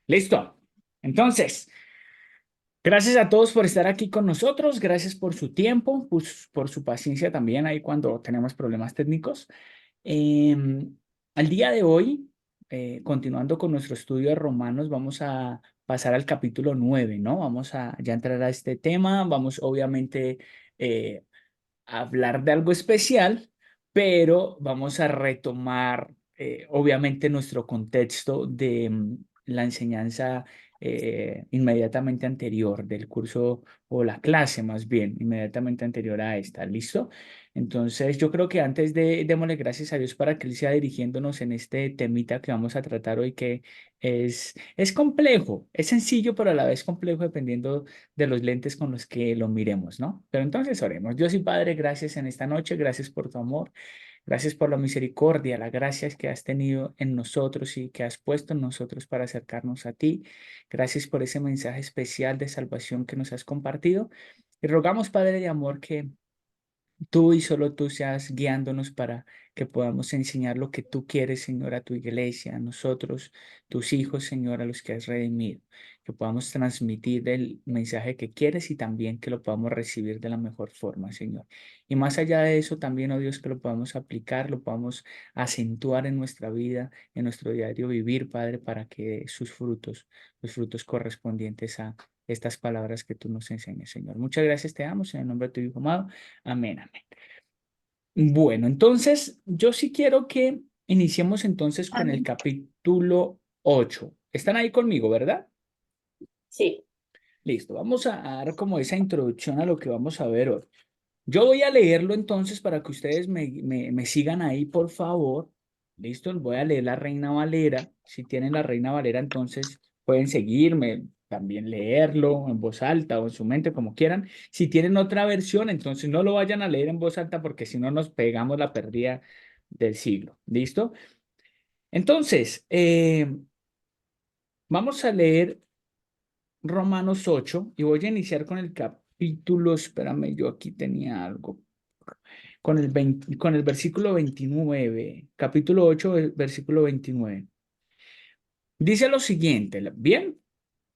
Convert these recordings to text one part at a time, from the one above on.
Listo. Entonces, gracias a todos por estar aquí con nosotros. Gracias por su tiempo, pues, por su paciencia también ahí cuando tenemos problemas técnicos. Eh, Al día de hoy, continuando con nuestro estudio de Romanos, vamos a pasar al capítulo 9, ¿no? Vamos a ya entrar a este tema. Vamos obviamente eh, a hablar de algo especial, pero vamos a retomar obviamente nuestro contexto de la enseñanza inmediatamente anterior del curso o la clase más bien, inmediatamente anterior a esta. ¿Listo? Entonces, yo creo que antes de démosle gracias a Dios para que Él sea dirigiéndonos en este temita que vamos a tratar hoy, que es complejo, es sencillo, pero a la vez complejo dependiendo de los lentes con los que lo miremos, ¿no? Pero entonces oremos. Dios y Padre, gracias en esta noche, gracias por tu amor, gracias por la misericordia, las gracias que has tenido en nosotros y que has puesto en nosotros para acercarnos a ti. Gracias por ese mensaje especial de salvación que nos has compartido. Y rogamos, Padre de amor, que tú y solo tú seas guiándonos para que podamos enseñar lo que tú quieres, Señor, a tu iglesia, a nosotros, tus hijos, Señor, a los que has redimido. Que podamos transmitir el mensaje que quieres y también que lo podamos recibir de la mejor forma, Señor. Y más allá de eso, también, oh Dios, que lo podamos aplicar, lo podamos acentuar en nuestra vida, en nuestro diario vivir, Padre, para que sus frutos, los frutos correspondientes a estas palabras que tú nos enseñas, Señor. Muchas gracias, te damos en el nombre de tu Hijo amado. Amén, amén. Bueno, entonces yo sí quiero que iniciemos entonces con el Amén. capítulo 8. Están ahí conmigo, ¿verdad? Sí. Listo, vamos a dar como esa introducción a lo que vamos a ver hoy. Yo voy a leerlo entonces para que ustedes me sigan ahí, por favor. Listo, voy a leer la Reina Valera. Si tienen la Reina Valera, entonces pueden seguirme, también leerlo en voz alta o en su mente, como quieran. Si tienen otra versión, entonces no lo vayan a leer en voz alta porque si no nos pegamos la pérdida del siglo. ¿Listo? Entonces, vamos a leer Romanos 8 y voy a iniciar con el capítulo, espérame, yo aquí tenía algo con el 20 con el versículo 29, capítulo 8, versículo 29. Dice lo siguiente, ¿bien?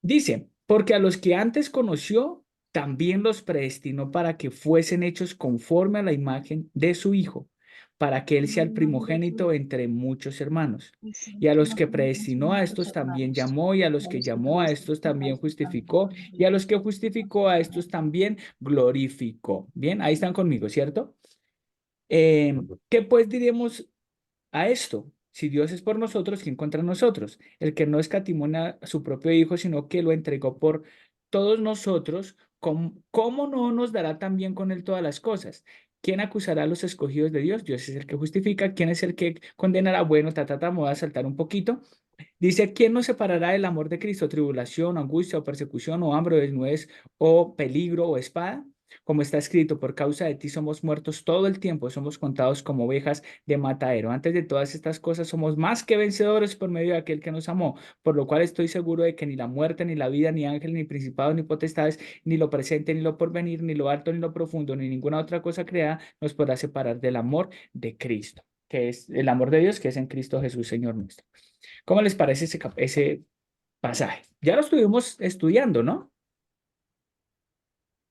Dice, porque a los que antes conoció, también los predestinó para que fuesen hechos conforme a la imagen de su Hijo, para que Él sea el primogénito entre muchos hermanos. Y a los que predestinó a estos también llamó, y a los que llamó a estos también justificó, y a los que justificó a estos también glorificó. Bien, ahí están conmigo, ¿cierto? ¿Qué pues diremos a esto? Si Dios es por nosotros, ¿quién contra nosotros? El que no escatimó a su propio Hijo, sino que lo entregó por todos nosotros, ¿cómo no nos dará también con él todas las cosas? ¿Quién acusará a los escogidos de Dios? Dios es el que justifica. ¿Quién es el que condenará? Bueno, me voy a saltar un poquito. Dice, ¿quién nos separará del amor de Cristo? ¿Tribulación, angustia o persecución o hambre o desnudez o peligro o espada? Como está escrito, por causa de ti somos muertos todo el tiempo, somos contados como ovejas de matadero. Antes de todas estas cosas somos más que vencedores por medio de aquel que nos amó, por lo cual estoy seguro de que ni la muerte, ni la vida, ni ángel, ni principados, ni potestades, ni lo presente, ni lo porvenir, ni lo alto, ni lo profundo, ni ninguna otra cosa creada nos podrá separar del amor de Cristo, que es el amor de Dios, que es en Cristo Jesús, Señor nuestro. ¿Cómo les parece ese pasaje? Ya lo estuvimos estudiando, ¿no?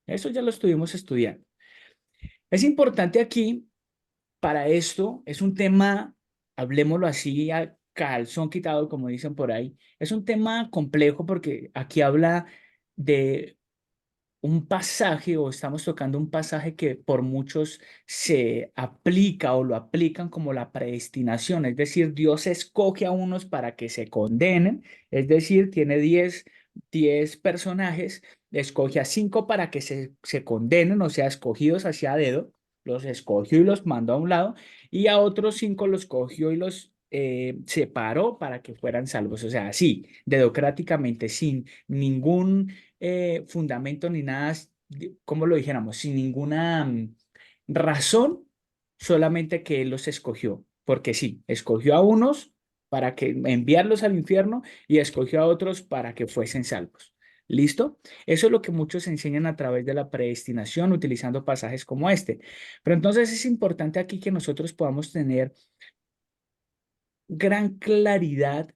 Eso ya lo estuvimos estudiando. Es importante aquí, para esto, es un tema, hablemoslo así, a calzón quitado, como dicen por ahí. Es un tema complejo porque aquí habla de un pasaje o estamos tocando un pasaje que por muchos se aplica o lo aplican como la predestinación, es decir, Dios escoge a unos para que se condenen, es decir, tiene 10 personajes, escoge a 5 para que se condenen, o sea, escogidos hacia dedo, los escogió y los mandó a un lado, y a otros 5 los cogió y los separó para que fueran salvos, o sea, así, dedocráticamente, sin ningún fundamento ni nada, como lo dijéramos, sin ninguna razón, solamente que Él los escogió, porque sí, escogió a unos para que enviarlos al infierno y escogió a otros para que fuesen salvos. ¿Listo? Eso es lo que muchos enseñan a través de la predestinación utilizando pasajes como este. Pero entonces es importante aquí que nosotros podamos tener gran claridad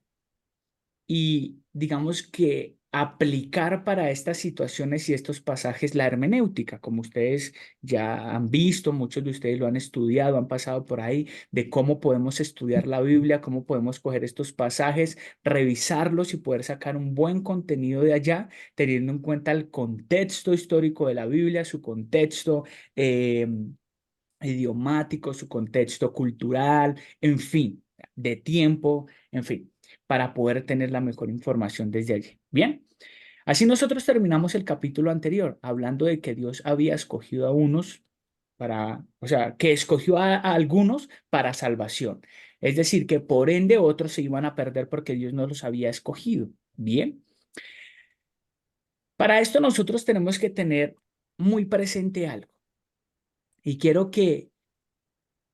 y digamos que aplicar para estas situaciones y estos pasajes la hermenéutica, como ustedes ya han visto, muchos de ustedes lo han estudiado, han pasado por ahí, de cómo podemos estudiar la Biblia, cómo podemos coger estos pasajes, revisarlos y poder sacar un buen contenido de allá, teniendo en cuenta el contexto histórico de la Biblia, su contexto idiomático, su contexto cultural, en fin, de tiempo, en fin, para poder tener la mejor información desde allí. Bien, así nosotros terminamos el capítulo anterior hablando de que Dios había escogido a unos para, o sea, que escogió a algunos para salvación. Es decir, que por ende otros se iban a perder porque Dios no los había escogido. Bien, para esto nosotros tenemos que tener muy presente algo. Y quiero que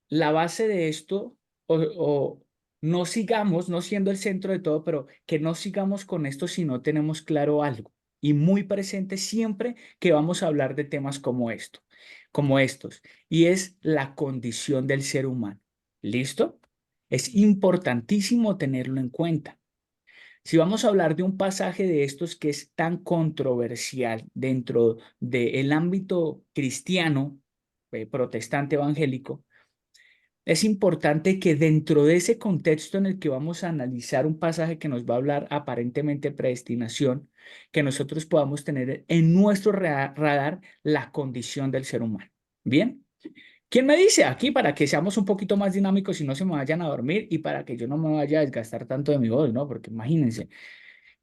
la base de esto, o no sigamos, no siendo el centro de todo, pero que no sigamos con esto si no tenemos claro algo y muy presente siempre que vamos a hablar de temas como esto, como estos, y es la condición del ser humano. ¿Listo? Es importantísimo tenerlo en cuenta. Si vamos a hablar de un pasaje de estos que es tan controversial dentro del ámbito cristiano, protestante evangélico, es importante que dentro de ese contexto en el que vamos a analizar un pasaje que nos va a hablar aparentemente predestinación, que nosotros podamos tener en nuestro radar la condición del ser humano. Bien, ¿quién me dice aquí para que seamos un poquito más dinámicos y no se me vayan a dormir y para que yo no me vaya a desgastar tanto de mi voz, ¿no? Porque imagínense,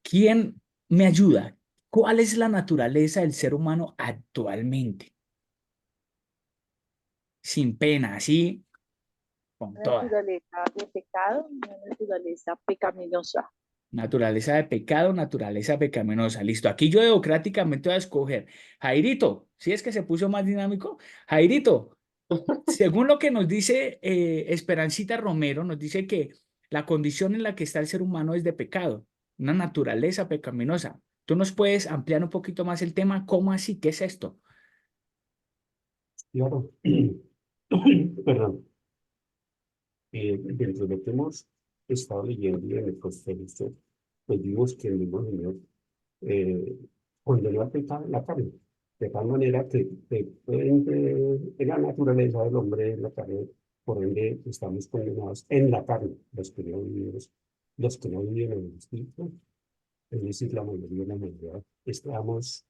¿quién me ayuda? ¿Cuál es la naturaleza del ser humano actualmente? Sin pena, así, con Una toda. naturaleza de pecado, una naturaleza pecaminosa. Naturaleza de pecado, naturaleza pecaminosa. Listo. Aquí yo democráticamente voy a escoger. Jairito, si es que se puso más dinámico. Jairito, según lo que nos dice Esperancita Romero, nos dice que la condición en la que está el ser humano es de pecado, una naturaleza pecaminosa. ¿Tú nos puedes ampliar un poquito más el tema? ¿Cómo así? ¿Qué es esto? Claro, perdón, dentro de lo que hemos estado leyendo y en el contexto, pues vimos que el mismo Señor eh, condenó al pecado en la carne, de tal manera que en la naturaleza del hombre, en la carne, por ende estamos condenados en la carne, los que no viven en el Espíritu, es decir, la mayoría de la humanidad, estamos,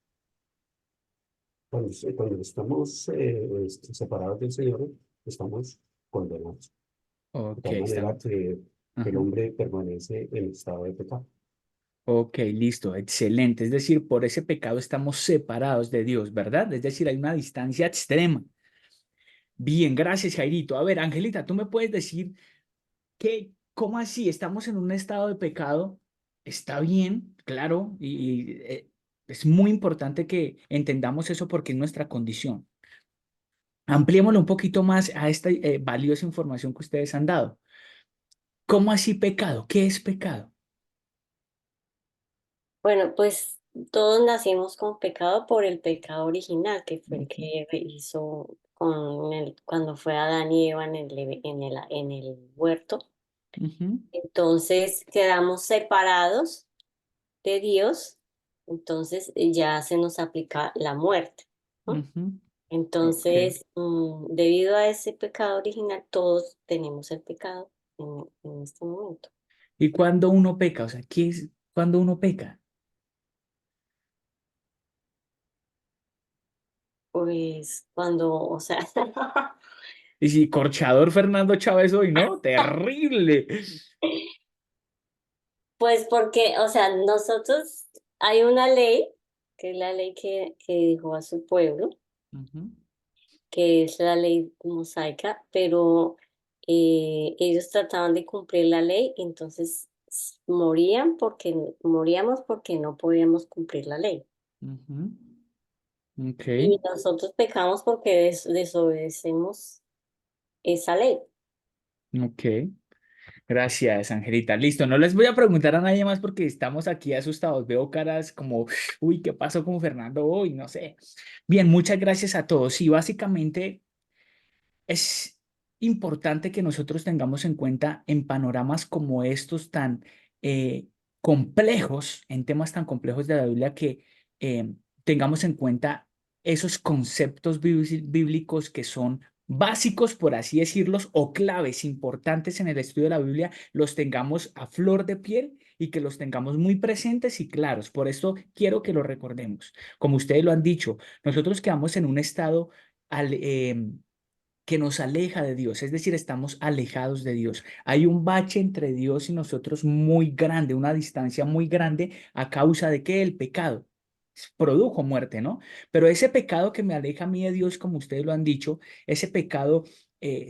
cuando estamos separados del Señor, estamos condenados. De Ok, tal manera estamos. que el Ajá. hombre permanece en estado de pecado. Ok, listo, excelente. Es decir, por ese pecado estamos separados de Dios, ¿verdad? Es decir, hay una distancia extrema. Bien, gracias, Jairito. A ver, Angelita, ¿tú me puedes decir cómo así? ¿Estamos en un estado de pecado? Está bien, claro, y es muy importante que entendamos eso porque es nuestra condición. Ampliémoslo un poquito más a esta valiosa información que ustedes han dado. ¿Cómo así pecado? ¿Qué es pecado? Bueno, pues todos nacimos con pecado por el pecado original, que fue el Ujú, que hizo cuando fue Adán y Eva en el huerto. ujú, Entonces quedamos separados de Dios, entonces ya se nos aplica la muerte, ¿no? ujú. Ok. Entonces, debido a ese pecado original, todos tenemos el pecado en este momento. ¿Y cuando uno peca? O sea, ¿qué es cuando uno peca? Pues cuando, o sea, Y si corchador Fernando Chávez hoy, ¿no? Terrible. pues porque, o sea, nosotros, hay una ley, que es la ley que dijo a su pueblo, Ujú, que es la ley mosaica, pero ellos trataban de cumplir la ley, entonces moríamos porque no podíamos cumplir la ley. ujú. Ok, Y nosotros pecamos porque desobedecemos esa ley. ok. Gracias, Angelita. Listo, no les voy a preguntar a nadie más porque estamos aquí asustados. Veo caras como, uy, ¿qué pasó con Fernando hoy? No sé. Bien, muchas gracias a todos. Sí, básicamente es importante que nosotros tengamos en cuenta en panoramas como estos tan eh, complejos, en temas tan complejos de la Biblia que tengamos en cuenta esos conceptos bíblicos que son básicos, por así decirlos, o claves importantes en el estudio de la Biblia, los tengamos a flor de piel y que los tengamos muy presentes y claros. Por esto quiero que lo recordemos. Como ustedes lo han dicho, nosotros quedamos en un estado que nos aleja de Dios, es decir, estamos alejados de Dios. Hay un bache entre Dios y nosotros muy grande, una distancia muy grande a causa de que el pecado produjo muerte, ¿no? Pero ese pecado que me aleja a mí de Dios, como ustedes lo han dicho, ese pecado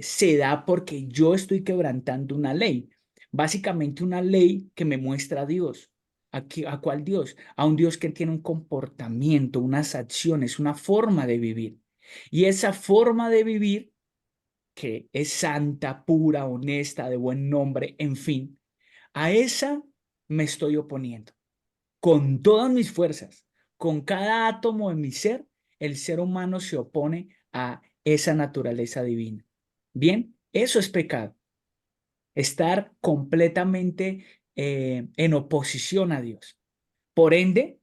se da porque yo estoy quebrantando una ley, básicamente una ley que me muestra a Dios. ¿A cuál Dios? A un Dios que tiene un comportamiento, unas acciones, una forma de vivir. Y esa forma de vivir que es santa, pura, honesta, de buen nombre, en fin, a esa me estoy oponiendo. Con todas mis fuerzas, con cada átomo de mi ser, el ser humano se opone a esa naturaleza divina. Bien, eso es pecado. Estar completamente en oposición a Dios. Por ende,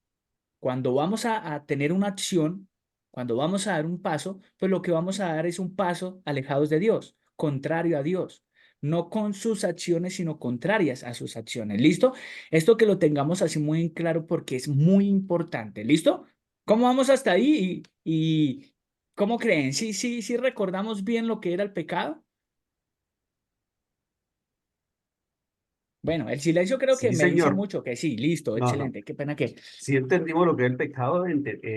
cuando vamos a tener una acción, cuando vamos a dar un paso, pues lo que vamos a dar es un paso alejados de Dios, contrario a Dios, no con sus acciones, sino contrarias a sus acciones. ¿Listo? Esto que lo tengamos así muy en claro porque es muy importante. ¿Listo? ¿Cómo vamos hasta ahí? ¿Y cómo creen? ¿Sí recordamos bien lo que era el pecado? Bueno, el silencio creo que Sí, me dice señor. mucho que sí, listo, No, no. excelente. Qué pena que Sí entendimos lo que es el pecado,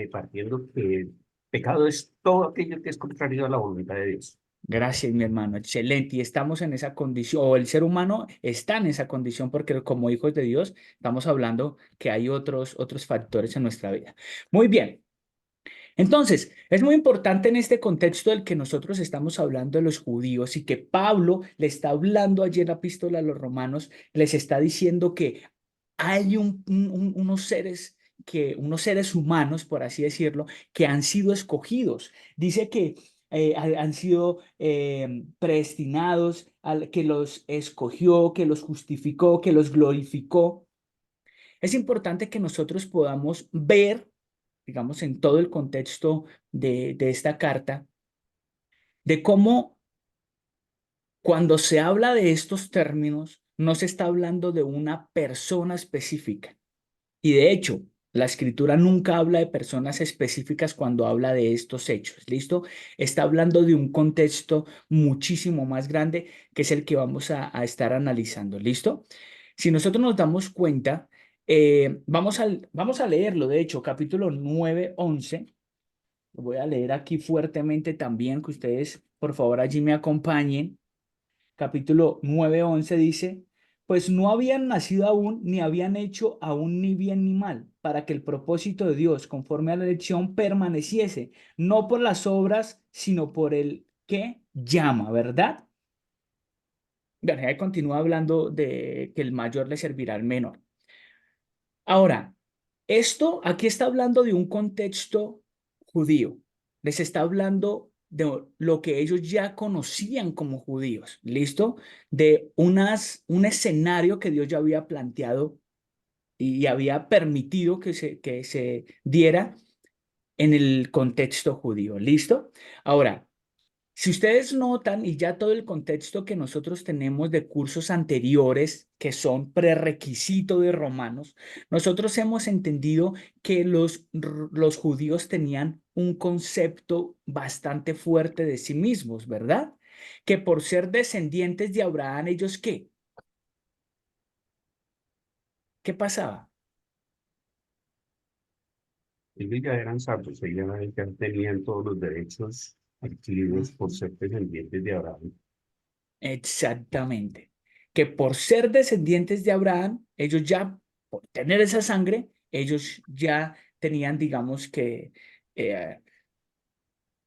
partiendo que el pecado es todo aquello que es contrario a la voluntad de Dios. Gracias, mi hermano. Excelente. Y estamos en esa condición, o el ser humano está en esa condición porque como hijos de Dios estamos hablando que hay otros factores en nuestra vida. Muy bien. Entonces, es muy importante en este contexto del que nosotros estamos hablando de los judíos y que Pablo le está hablando allí en la epístola a los romanos, les está diciendo que hay unos seres humanos, por así decirlo, que han sido escogidos. Dice que han sido predestinados, que los escogió, que los justificó, que los glorificó. Es importante que nosotros podamos ver, digamos, en todo el contexto de esta carta, de cómo cuando se habla de estos términos, no se está hablando de una persona específica. Y de hecho, la escritura nunca habla de personas específicas cuando habla de estos hechos, ¿listo? Está hablando de un contexto muchísimo más grande que es el que vamos a estar analizando, ¿listo? Si nosotros nos damos cuenta, vamos a leerlo, de hecho, capítulo 9:11. Lo voy a leer aquí fuertemente también, que ustedes, por favor, allí me acompañen. Capítulo 9:11 dice, pues no habían nacido aún, ni habían hecho aún ni bien ni mal, para que el propósito de Dios, conforme a la elección, permaneciese, no por las obras, sino por el que llama, ¿verdad? Bueno, ahí continúa hablando de que el mayor le servirá al menor. Ahora, esto aquí está hablando de un contexto judío. Les está hablando de lo que ellos ya conocían como judíos, ¿listo? De un escenario que Dios ya había planteado y había permitido que se diera en el contexto judío, ¿listo? Ahora, si ustedes notan, y ya todo el contexto que nosotros tenemos de cursos anteriores, que son prerequisito de Romanos, nosotros hemos entendido que los judíos tenían un concepto bastante fuerte de sí mismos, ¿verdad? Que por ser descendientes de Abraham, ¿ellos qué? ¿Qué pasaba? Ellos ya eran salvos, ellos ya tenían todos los derechos adquiridos por Ujú. ser descendientes de Abraham. Exactamente. Que por ser descendientes de Abraham, ellos ya, por tener esa sangre, ellos ya tenían, digamos que, eh, La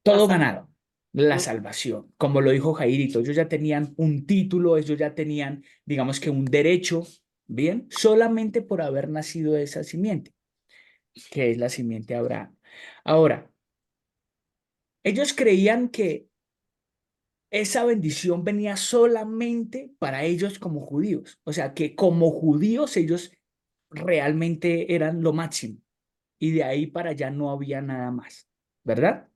todo sal- ganado, la Ujú. salvación. Como lo dijo Jairito, ellos ya tenían un título, ellos ya tenían, digamos que un derecho, ¿bien? Solamente por haber nacido de esa simiente, que es la simiente de Abraham. Ahora, ellos creían que esa bendición venía solamente para ellos como judíos. O sea, que como judíos ellos realmente eran lo máximo. Y de ahí para allá no había nada más, ¿verdad?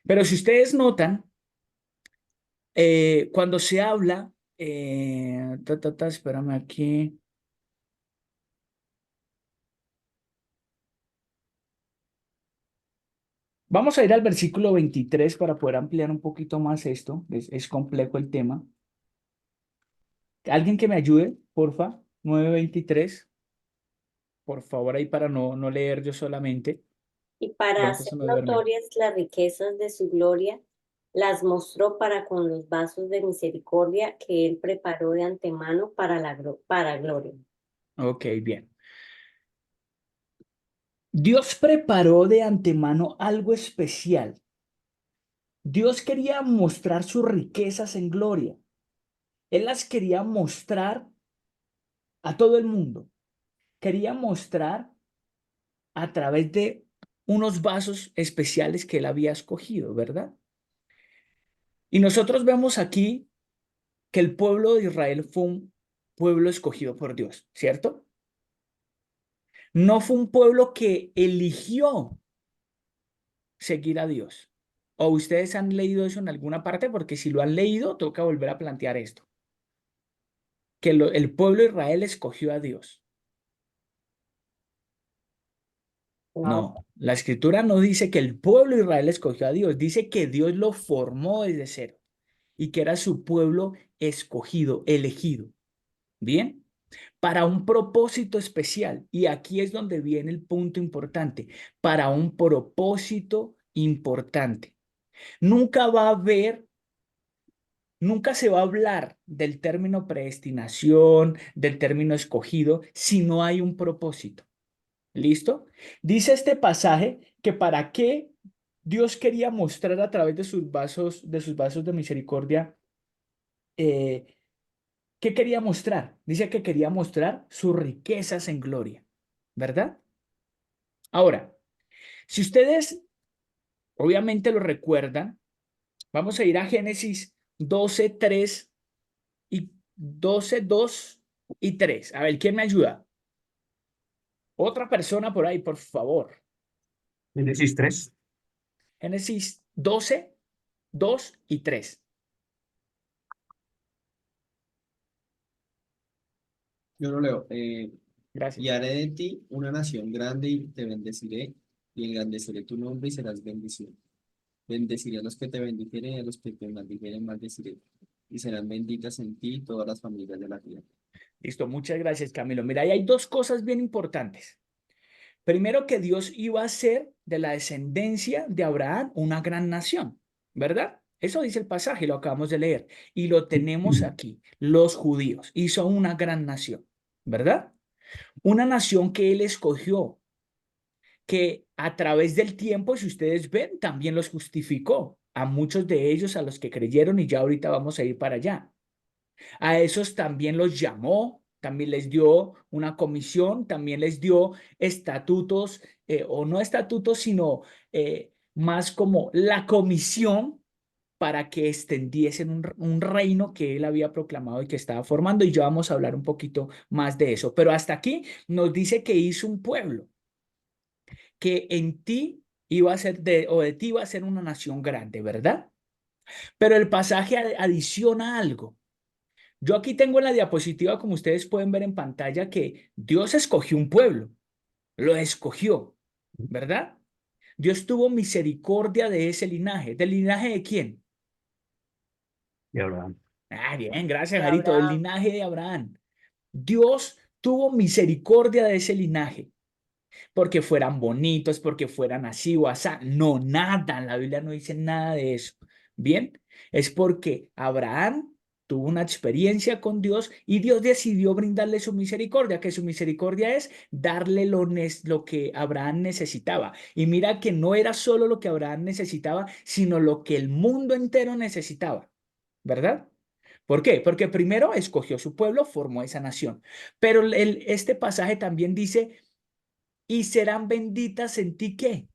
Pero si ustedes notan, cuando se habla, espérame aquí. Vamos a ir al versículo 23 para poder ampliar un poquito más esto. Es complejo el tema. ¿Alguien que me ayude, porfa? 9:23. Por favor, ahí para no leer yo solamente. Y para Pronto hacer se me duerme. notorias las riquezas de su gloria, las mostró para con los vasos de misericordia que él preparó de antemano para gloria. Ok, bien. Dios preparó de antemano algo especial. Dios quería mostrar sus riquezas en gloria. Él las quería mostrar a todo el mundo. Quería mostrar a través de unos vasos especiales que él había escogido, ¿verdad? Y nosotros vemos aquí que el pueblo de Israel fue un pueblo escogido por Dios, ¿cierto? No fue un pueblo que eligió seguir a Dios. ¿O ustedes han leído eso en alguna parte? Porque si lo han leído, toca volver a plantear esto, que el pueblo de Israel escogió a Dios. No, No, la escritura no dice que el pueblo de Israel escogió a Dios, dice que Dios lo formó desde cero y que era su pueblo escogido, elegido. ¿Bien? Para un propósito especial. Y aquí es donde viene el punto importante, para un propósito importante. Nunca va a haber, nunca se va a hablar del término predestinación, del término escogido, si no hay un propósito. ¿Listo? Dice este pasaje que para qué Dios quería mostrar a través de sus vasos de misericordia, eh, ¿qué quería mostrar? Dice que quería mostrar sus riquezas en gloria, ¿verdad? Ahora, si ustedes obviamente lo recuerdan, vamos a ir a Génesis 12:3 y 12:2 y 3. A ver, ¿quién me ayuda? Otra persona por ahí, por favor. Génesis 3. Génesis 12:2 y 3. Yo lo leo. Y Gracias. haré de ti una nación grande y te bendeciré y engrandeceré tu nombre y serás bendición. Bendeciré a los que te bendijeren y a los que te maldijeren maldeciré. Y serán benditas en ti todas las familias de la tierra. Listo, muchas gracias, Camilo. Mira, ahí hay dos cosas bien importantes. Primero, que Dios iba a hacer de la descendencia de Abraham una gran nación, ¿verdad? Eso dice el pasaje, lo acabamos de leer. Y lo tenemos aquí, los judíos. Hizo una gran nación, ¿verdad? Una nación que él escogió, que a través del tiempo, si ustedes ven, también los justificó. A muchos de ellos, a los que creyeron, y ya ahorita vamos a ir para allá. A esos también los llamó, también les dio una comisión, también les dio estatutos, o no estatutos, sino más como la comisión para que extendiesen un reino que él había proclamado y que estaba formando. Y ya vamos a hablar un poquito más de eso. Pero hasta aquí nos dice que hizo un pueblo, que en ti iba a ser o de ti iba a ser una nación grande, ¿verdad? Pero el pasaje adiciona algo. Yo aquí tengo en la diapositiva, como ustedes pueden ver en pantalla, que Dios escogió un pueblo, lo escogió, ¿verdad? Dios tuvo misericordia de ese linaje. ¿Del linaje de quién? Y Abraham. Ah, bien, gracias, de Jarito, del Abraham. linaje de Abraham. Dios tuvo misericordia de ese linaje, porque fueran bonitos, porque fueran así o así. No, nada, la Biblia no dice nada de eso. Bien, es porque Abraham tuvo una experiencia con Dios y Dios decidió brindarle su misericordia, que su misericordia es darle lo que Abraham necesitaba. Y mira que no era solo lo que Abraham necesitaba, sino lo que el mundo entero necesitaba, ¿verdad? ¿Por qué? Porque primero escogió su pueblo, formó esa nación. Pero este pasaje también dice, y serán benditas en ti, ¿qué?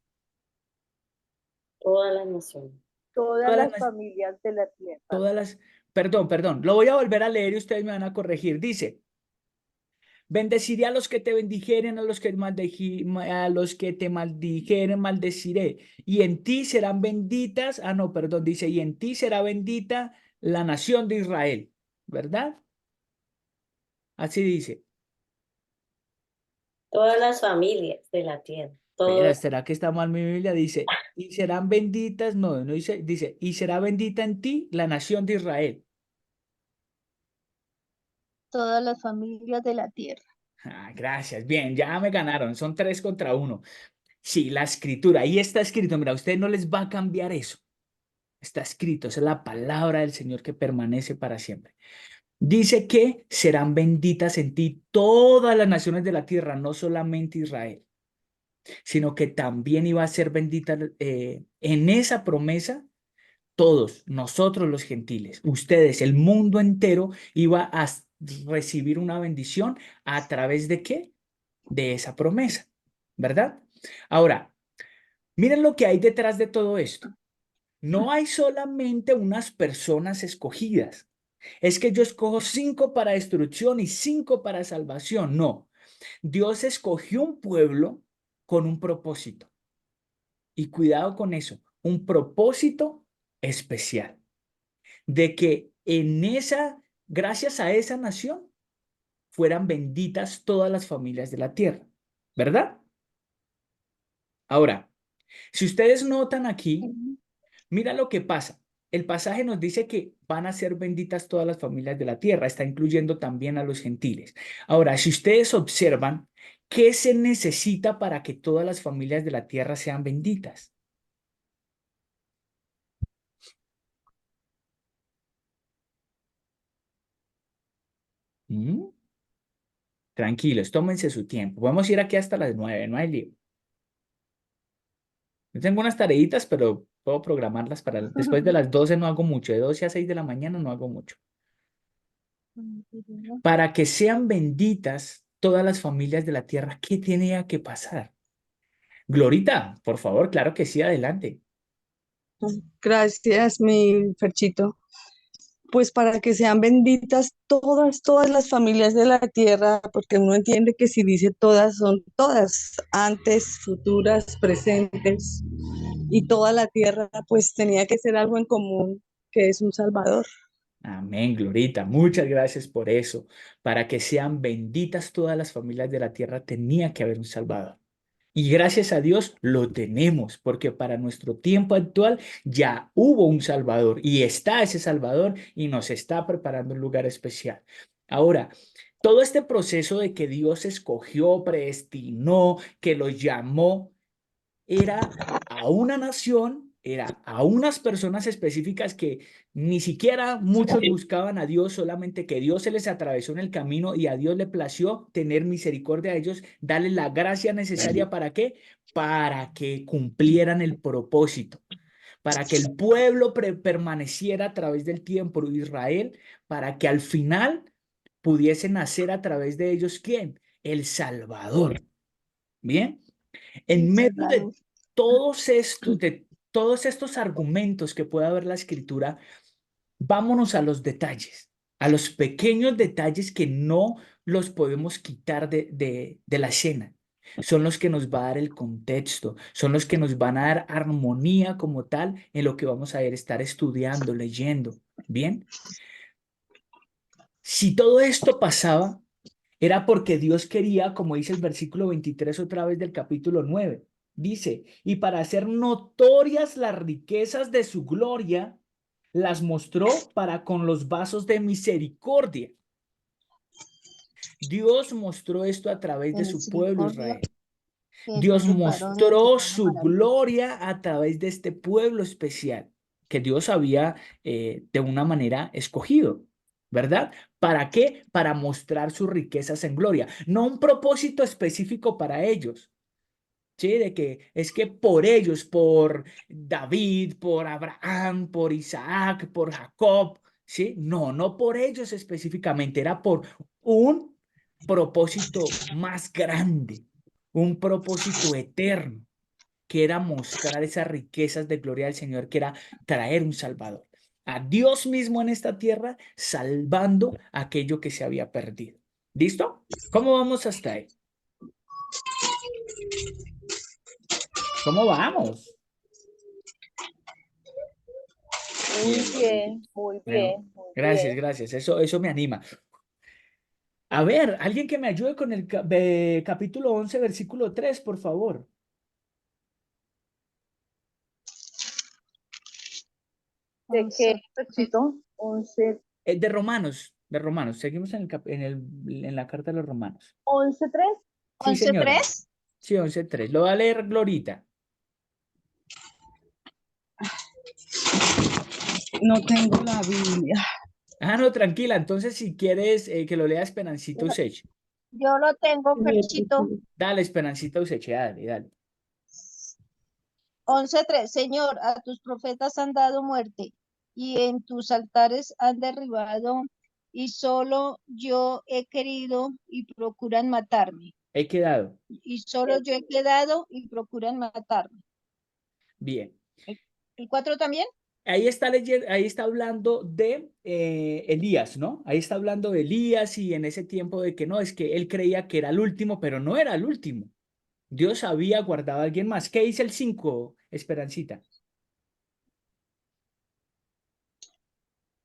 todas las naciones. Todas Todas las las, familias de la tierra. todas las, perdón, lo voy a volver a leer y ustedes me van a corregir. Dice, Bendeciré a los que te bendijeren, a los que te maldijeren, maldeciré. Y en ti serán benditas, no, perdón, dice, y en ti será bendita la nación de Israel, ¿verdad? Así dice. Todas las familias de la tierra. Pero, Todas. ¿será que está mal mi Biblia? Dice, y serán benditas, no, no dice, dice, y será bendita en ti la nación de Israel. Todas las familias de la tierra. Gracias, bien, ya me ganaron, son 3 contra 1. Sí, la escritura, ahí está escrito, mira, a usted no les va a cambiar eso. Está escrito, esa es la palabra del Señor que permanece para siempre. Dice que serán benditas en ti todas las naciones de la tierra, no solamente Israel, sino que también iba a ser bendita en esa promesa todos, nosotros los gentiles, ustedes, el mundo entero iba a recibir una bendición a través de ¿qué? De esa promesa, ¿verdad? Ahora, miren lo que hay detrás de todo esto. No hay solamente unas personas escogidas. Es que yo escojo 5 para destrucción y 5 para salvación. No, Dios escogió un pueblo con un propósito. Y cuidado con eso, un propósito especial. De que gracias a esa nación, fueran benditas todas las familias de la tierra. ¿Verdad? Ahora, si ustedes notan aquí, mira lo que pasa. El pasaje nos dice que van a ser benditas todas las familias de la tierra, está incluyendo también a los gentiles. Ahora, si ustedes observan, ¿qué se necesita para que todas las familias de la tierra sean benditas? ¿Mm? Tranquilos, tómense su tiempo. Vamos a ir aquí hasta las 9, no hay lío. Yo tengo unas tareitas, pero puedo programarlas para después de las 12 no hago mucho, de 12 a 6 de la mañana no hago mucho. Para que sean benditas todas las familias de la tierra, ¿qué tenía que pasar? Glorita, por favor, claro que sí, adelante. Gracias, mi Ferchito. Pues para que sean benditas todas las familias de la tierra, porque uno entiende que si dice todas, son todas, antes, futuras, presentes, y toda la tierra, pues tenía que ser algo en común, que es un Salvador. Amén, Glorita. Muchas gracias por eso. Para que sean benditas todas las familias de la tierra, tenía que haber un Salvador. Y gracias a Dios lo tenemos, porque para nuestro tiempo actual ya hubo un Salvador y está ese Salvador y nos está preparando un lugar especial. Ahora, todo este proceso de que Dios escogió, predestinó, que los llamó, era a una nación, era a unas personas específicas que ni siquiera muchos buscaban a Dios, solamente que Dios se les atravesó en el camino y a Dios le plació tener misericordia a ellos, darles la gracia necesaria ¿para qué? Para que cumplieran el propósito, para que el pueblo permaneciera a través del tiempo de Israel, para que al final pudiese nacer a través de ellos ¿quién? El Salvador. ¿Bien? En medio de todos estos argumentos que puede haber la escritura, vámonos a los detalles, a los pequeños detalles que no los podemos quitar de la escena. Son los que nos va a dar el contexto, son los que nos van a dar armonía como tal en lo que vamos a estar estudiando, leyendo. Bien, si todo esto pasaba, era porque Dios quería, como dice el versículo 23 otra vez del capítulo 9, dice, y para hacer notorias las riquezas de su gloria, las mostró para con los vasos de misericordia. Dios mostró esto a través de su pueblo Israel. Dios mostró su gloria a través de este pueblo especial que Dios había de una manera escogido, ¿verdad? ¿Para qué? Para mostrar sus riquezas en gloria, no un propósito específico para ellos, ¿sí? De que es que por ellos, por David, por Abraham, por Isaac, por Jacob, ¿sí? No, no por ellos específicamente, era por un propósito más grande, un propósito eterno, que era mostrar esas riquezas de gloria del Señor, que era traer un Salvador, a Dios mismo en esta tierra, salvando aquello que se había perdido. ¿Listo? ¿Cómo vamos hasta ahí? ¿Cómo vamos? Muy Bien. bien, muy Bueno, bien, muy gracias, bien. gracias. Eso me anima. A ver, alguien que me ayude con el capítulo 11, versículo 3, por favor. ¿De qué versículo? 11, De Romanos, de Romanos. Seguimos en la carta de los Romanos. 11:3. Sí, señora. 11:3. Sí, 11:3. Lo va a leer Glorita. No tengo la Biblia. Ah, no, tranquila. Entonces, si quieres que lo lea Esperancito Usech. Yo lo tengo, Ferchito. Dale, Esperancito Usech, dale, dale. 11:3. Señor, a tus profetas han dado muerte y en tus altares han derribado y solo yo he querido y procuran matarme. He quedado. Y solo yo he quedado y procuran matarme. Bien. ¿El 4 también? Ahí está leyendo, ahí está hablando de Elías, ¿no? Ahí está hablando de Elías y en ese tiempo de que no, es que él creía que era el último, pero no era el último. Dios había guardado a alguien más. ¿Qué dice el 5, Esperancita?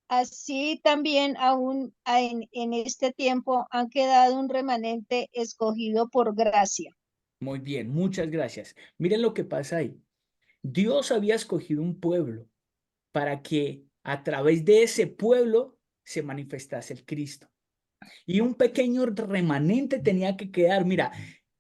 Así también aún en este tiempo han quedado un remanente escogido por gracia. Muy bien, muchas gracias. Miren lo que pasa ahí. Dios había escogido un pueblo para que a través de ese pueblo se manifestase el Cristo. Y un pequeño remanente tenía que quedar. Mira,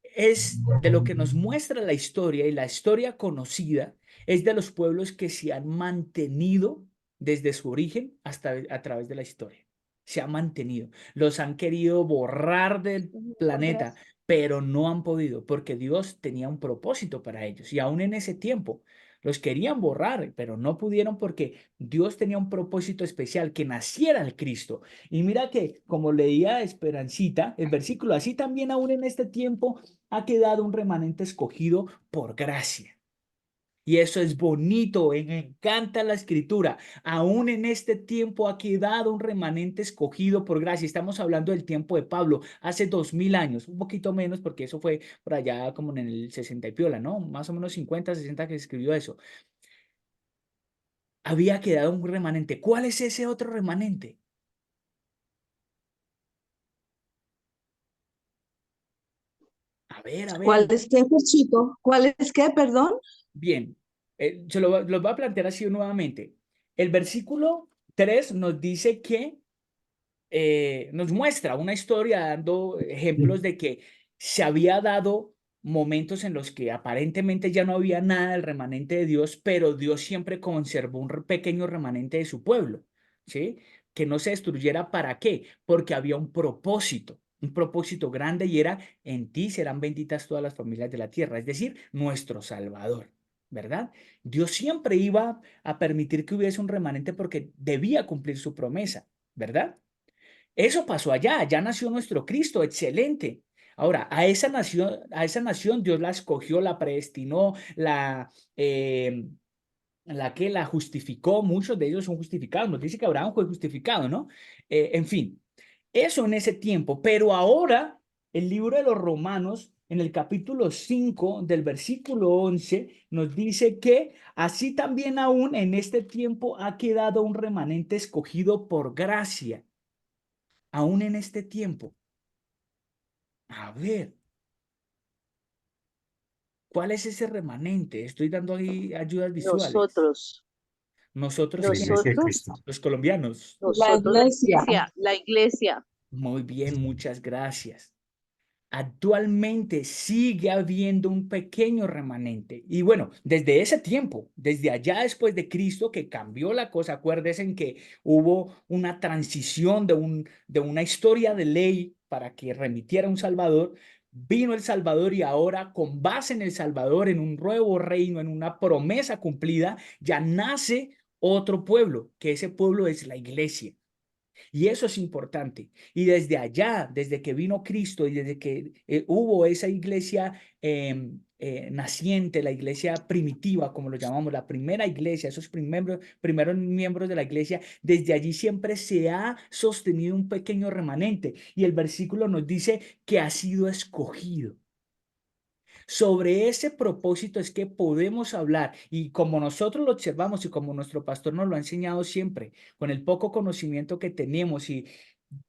es de lo que nos muestra la historia y la historia conocida es de los pueblos que se han mantenido desde su origen hasta a través de la historia. Se han mantenido. Los han querido borrar del Por planeta, gracia. pero no han podido porque Dios tenía un propósito para ellos. Y aún en ese tiempo los querían borrar, pero no pudieron porque Dios tenía un propósito especial, que naciera el Cristo. Y mira que, como leía Esperancita, el versículo, así también aún en este tiempo ha quedado un remanente escogido por gracia. Y eso es bonito, me encanta la escritura. Aún en este tiempo ha quedado un remanente escogido por gracia. Estamos hablando del tiempo de Pablo, hace 2000 años, un poquito menos porque eso fue por allá como en el 60 y piola, ¿no? Más o menos 50, 60 que se escribió eso. Había quedado un remanente. ¿Cuál es ese otro remanente? A ¿Cuál ver. es qué, Ferchito? ¿Cuál es qué, perdón? Bien, los voy a plantear así nuevamente. El versículo 3 nos dice que nos muestra una historia dando ejemplos de que se había dado momentos en los que aparentemente ya no había nada del remanente de Dios, pero Dios siempre conservó un pequeño remanente de su pueblo, ¿sí? Que no se destruyera. ¿Para qué? Porque había un propósito grande y era: en ti serán benditas todas las familias de la tierra, es decir, nuestro Salvador. ¿Verdad? Dios siempre iba a permitir que hubiese un remanente porque debía cumplir su promesa, ¿verdad? Eso pasó allá, ya nació nuestro Cristo, excelente. Ahora, a esa nación Dios la escogió, la predestinó, la justificó. Muchos de ellos son justificados. Nos dice que Abraham fue justificado, ¿no? En fin, eso en ese tiempo. Pero ahora, el libro de los Romanos, en el capítulo 5 del versículo 11, nos dice que así también aún en este tiempo ha quedado un remanente escogido por gracia. Aún en este tiempo. A ver, ¿cuál es ese remanente? Estoy dando ahí ayudas visuales. Nosotros, ¿Nosotros La quién? iglesia de nosotros, Cristo. Los colombianos. La nosotros, iglesia. la iglesia. Muy bien, muchas gracias. Actualmente sigue habiendo un pequeño remanente. Y bueno, desde ese tiempo, desde allá después de Cristo, que cambió la cosa. Acuérdense en que hubo una transición de una historia de ley para que remitiera un Salvador. Vino el Salvador y ahora, con base en el Salvador, en un nuevo reino, en una promesa cumplida, ya nace otro pueblo, que ese pueblo es la iglesia. Y eso es importante. Y desde allá, desde que vino Cristo y desde que hubo esa iglesia naciente, la iglesia primitiva, como lo llamamos, la primera iglesia, esos primeros miembros de la iglesia, desde allí siempre se ha sostenido un pequeño remanente. Y el versículo nos dice que ha sido escogido. Sobre ese propósito es que podemos hablar, y como nosotros lo observamos y como nuestro pastor nos lo ha enseñado siempre, con el poco conocimiento que tenemos y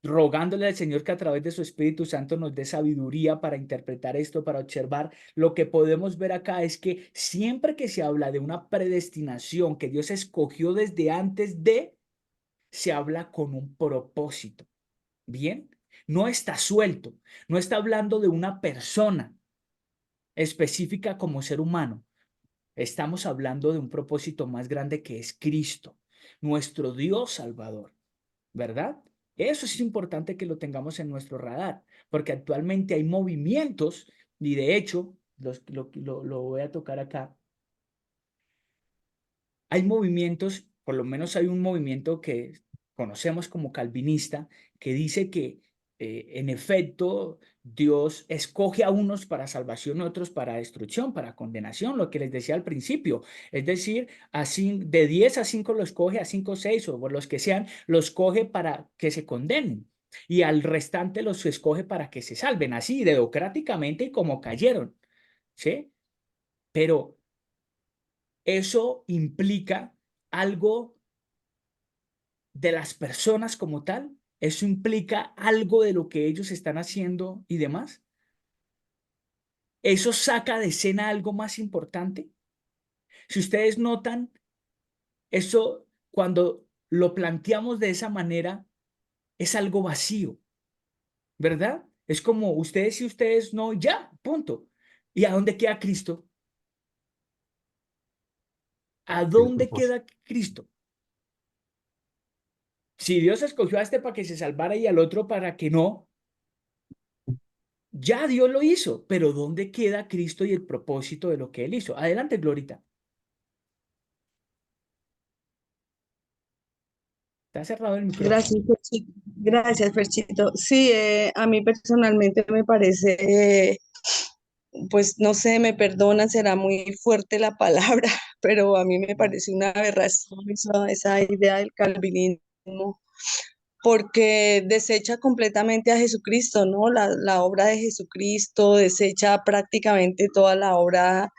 rogándole al Señor que a través de su Espíritu Santo nos dé sabiduría para interpretar esto, para observar, lo que podemos ver acá es que siempre que se habla de una predestinación que Dios escogió desde antes de, se habla con un propósito. ¿Bien? No está suelto, no está hablando de una persona específica como ser humano. Estamos hablando de un propósito más grande que es Cristo, nuestro Dios Salvador, ¿verdad? Eso es importante que lo tengamos en nuestro radar, porque actualmente hay movimientos, y de hecho, lo voy a tocar acá, hay movimientos, por lo menos hay un movimiento que conocemos como calvinista, que dice que en efecto Dios escoge a unos para salvación y otros para destrucción, para condenación, lo que les decía al principio. Es decir, así, de 10 a 5 los coge, a 5 o 6 o los que sean, los coge para que se condenen. Y al restante los escoge para que se salven, así democráticamente y como cayeron. ¿Sí? Pero eso implica algo de las personas como tal, eso implica algo de lo que ellos están haciendo y demás. Eso saca de escena algo más importante. Si ustedes notan, eso cuando lo planteamos de esa manera es algo vacío, ¿verdad? Es como ustedes y ustedes no, ya, punto. ¿Y a dónde queda Cristo? ¿A El dónde propósito. queda Cristo? Si Dios escogió a este para que se salvara y al otro para que no, ya Dios lo hizo, pero ¿dónde queda Cristo y el propósito de lo que Él hizo? Adelante, Glorita. Está cerrado el micrófono. Gracias, Ferchito. Gracias, Ferchito. Sí, a mí personalmente me parece, pues no sé, me perdonan, será muy fuerte la palabra, pero a mí me parece una aberración esa idea del calvinismo, porque desecha completamente a Jesucristo, ¿no? La obra de Jesucristo, desecha prácticamente toda la obra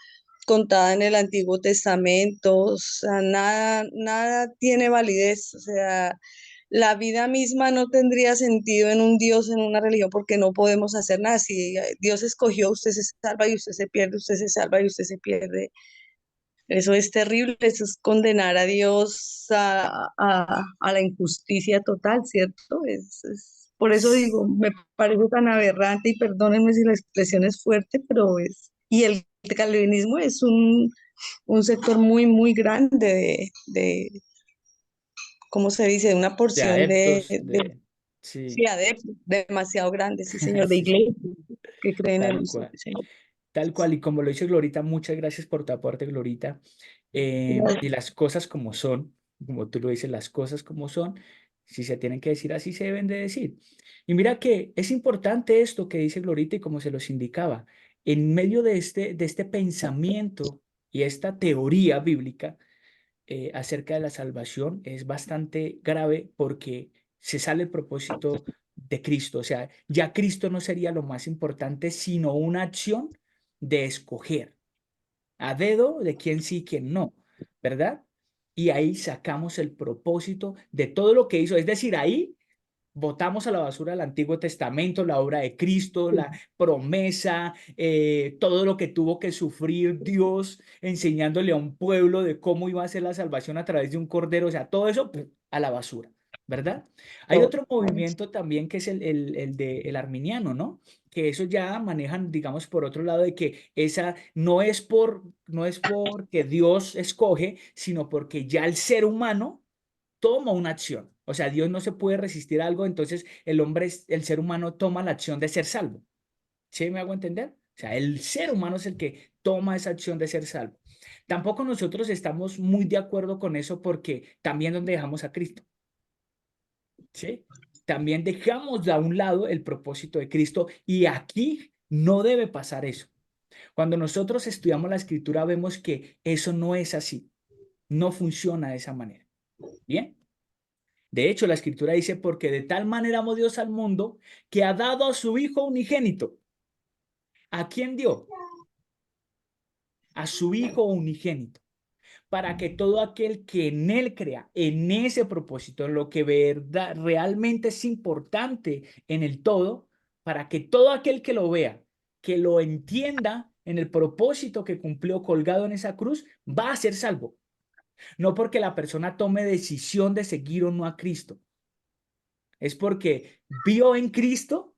contada en el Antiguo Testamento, o sea, nada tiene validez, o sea, la vida misma no tendría sentido en un Dios, en una religión, porque no podemos hacer nada. Si Dios escogió, usted se salva y usted se pierde, usted se salva y usted se pierde. Eso es terrible, eso es condenar a Dios a la injusticia total, ¿cierto? Por eso digo, me parece tan aberrante y perdónenme si la expresión es fuerte, pero es... Y el calvinismo es un sector muy, muy grande ¿cómo se dice? De una De porción adeptos, sí, sí, adeptos, demasiado grande, sí, señor, de sí, iglesia que creen en tal un solo cual. Señor. Tal cual, y como lo dice Glorita, muchas gracias por tu aporte, Glorita. Y las cosas como son, como tú lo dices, las cosas como son, si se tienen que decir así, se deben de decir. Y mira que es importante esto que dice Glorita y como se los indicaba, en medio de este pensamiento y esta teoría bíblica acerca de la salvación es bastante grave porque se sale el propósito de Cristo. O sea, ya Cristo no sería lo más importante, sino una acción de escoger a dedo de quién sí y quién no, ¿verdad? Y ahí sacamos el propósito de todo lo que hizo. Es decir, ahí botamos a la basura el Antiguo Testamento, la obra de Cristo, la promesa, todo lo que tuvo que sufrir Dios enseñándole a un pueblo de cómo iba a ser la salvación a través de un cordero, o sea, todo eso a la basura, ¿verdad? Hay otro movimiento también que es el arminiano, ¿no? Que eso ya manejan, digamos, por otro lado, de que esa no es porque Dios escoge, sino porque ya el ser humano toma una acción. O sea, Dios no se puede resistir a algo, entonces el ser humano toma la acción de ser salvo. ¿Sí me hago entender? O sea, el ser humano es el que toma esa acción de ser salvo. Tampoco nosotros estamos muy de acuerdo con eso porque también donde dejamos a Cristo. ¿sí? También dejamos a un lado el propósito de Cristo y aquí no debe pasar eso. Cuando nosotros estudiamos la Escritura vemos que eso no es así, no funciona de esa manera. Bien. De hecho, la Escritura dice, porque de tal manera amó Dios al mundo que ha dado a su Hijo unigénito. ¿A quién dio? A su Hijo unigénito. Para que todo aquel que en él crea, en ese propósito, en lo que verdad, realmente es importante en el todo, para que todo aquel que lo vea, que lo entienda en el propósito que cumplió colgado en esa cruz, va a ser salvo. No porque la persona tome decisión de seguir o no a Cristo. Es porque vio en Cristo,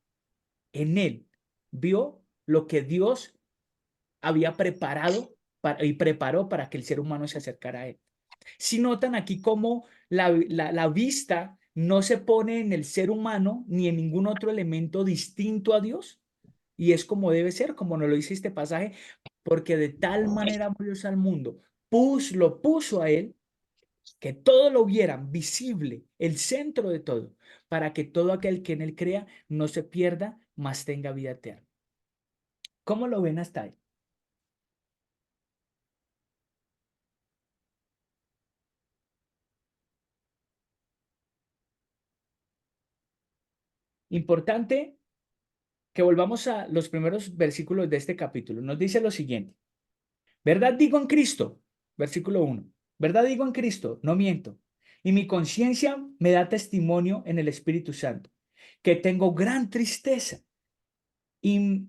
en él, vio lo que Dios había preparado y preparó para que el ser humano se acercara a él. Si notan aquí cómo la vista no se pone en el ser humano ni en ningún otro elemento distinto a Dios, y es como debe ser, como nos lo dice este pasaje, porque de tal manera amó Dios al mundo, lo puso a él, que todo lo vieran visible, el centro de todo, para que todo aquel que en él crea no se pierda, mas tenga vida eterna. ¿Cómo lo ven hasta ahí? Importante que volvamos a los primeros versículos de este capítulo. Nos dice lo siguiente. ¿Verdad digo en Cristo? Versículo 1. ¿Verdad digo en Cristo? No miento. Y mi conciencia me da testimonio en el Espíritu Santo, que tengo gran tristeza y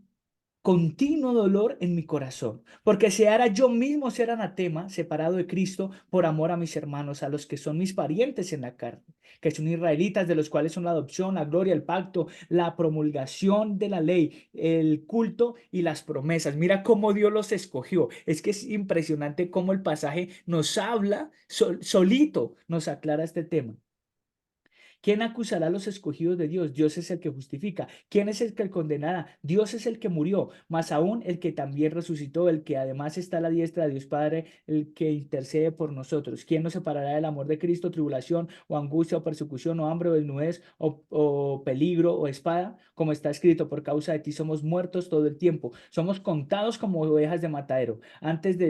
continuo dolor en mi corazón, porque si ahora yo mismo ser anatema, separado de Cristo, por amor a mis hermanos, a los que son mis parientes en la carne, que son israelitas, de los cuales son la adopción, la gloria, el pacto, la promulgación de la ley, el culto y las promesas. Mira cómo Dios los escogió. Es que es impresionante cómo el pasaje nos habla, solito nos aclara este tema. ¿Quién acusará a los escogidos de Dios? Dios es el que justifica. ¿Quién es el que condenará? Dios es el que murió, más aún el que también resucitó, el que además está a la diestra de Dios Padre, el que intercede por nosotros. ¿Quién nos separará del amor de Cristo? Tribulación o angustia o persecución o hambre o desnudez o peligro o espada, como está escrito, por causa de ti somos muertos todo el tiempo. Somos contados como ovejas de matadero. Antes de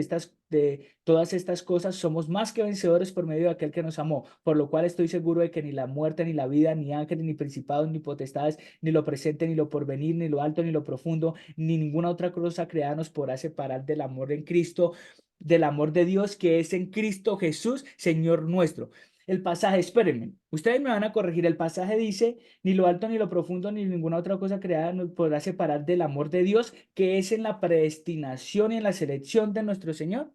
todas estas cosas somos más que vencedores por medio de aquel que nos amó, por lo cual estoy seguro de que ni la muerte, ni la vida, ni ángeles, ni principados, ni potestades, ni lo presente, ni lo porvenir, ni lo alto, ni lo profundo, ni ninguna otra cosa creada nos podrá separar del amor en Cristo, del amor de Dios que es en Cristo Jesús, Señor nuestro. El pasaje, espérenme, ustedes me van a corregir, el pasaje dice, ni lo alto, ni lo profundo, ni ninguna otra cosa creada nos podrá separar del amor de Dios que es en la predestinación y en la selección de nuestro Señor.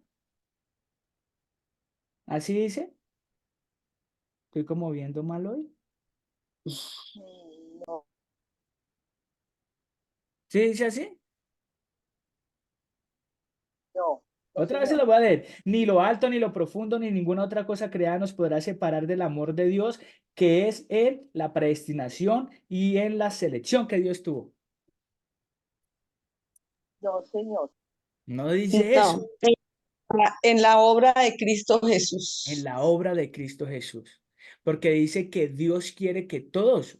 ¿Así dice? ¿Estoy como viendo mal hoy? No, ¿Sí dice así? no, no, Otra vez se señor. lo voy a leer. Ni lo alto, ni lo profundo, ni ninguna otra cosa creada nos podrá separar del amor de Dios, que es en la predestinación y en la selección que Dios tuvo. No, señor. No dice No, eso en la obra de Cristo en Jesús. la obra de Cristo Jesús, porque dice que Dios quiere que todos,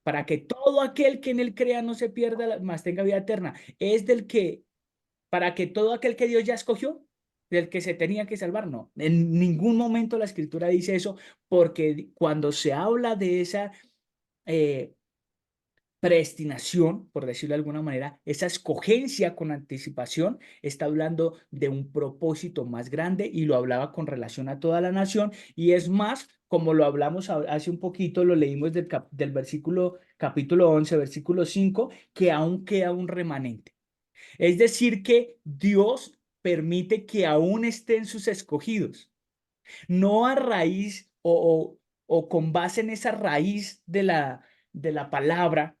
para que todo aquel que en él crea no se pierda, mas tenga vida eterna, es del que, para que todo aquel que Dios ya escogió, del que se tenía que salvar, no. En ningún momento la escritura dice eso, porque cuando se habla de esa eh, predestinación, por decirlo de alguna manera, esa escogencia con anticipación, está hablando de un propósito más grande y lo hablaba con relación a toda la nación y es más, como lo hablamos hace un poquito, lo leímos del versículo, capítulo 11, versículo 5, que aún queda un remanente. Es decir, que Dios permite que aún estén sus escogidos, no a raíz o con base en esa raíz de la palabra,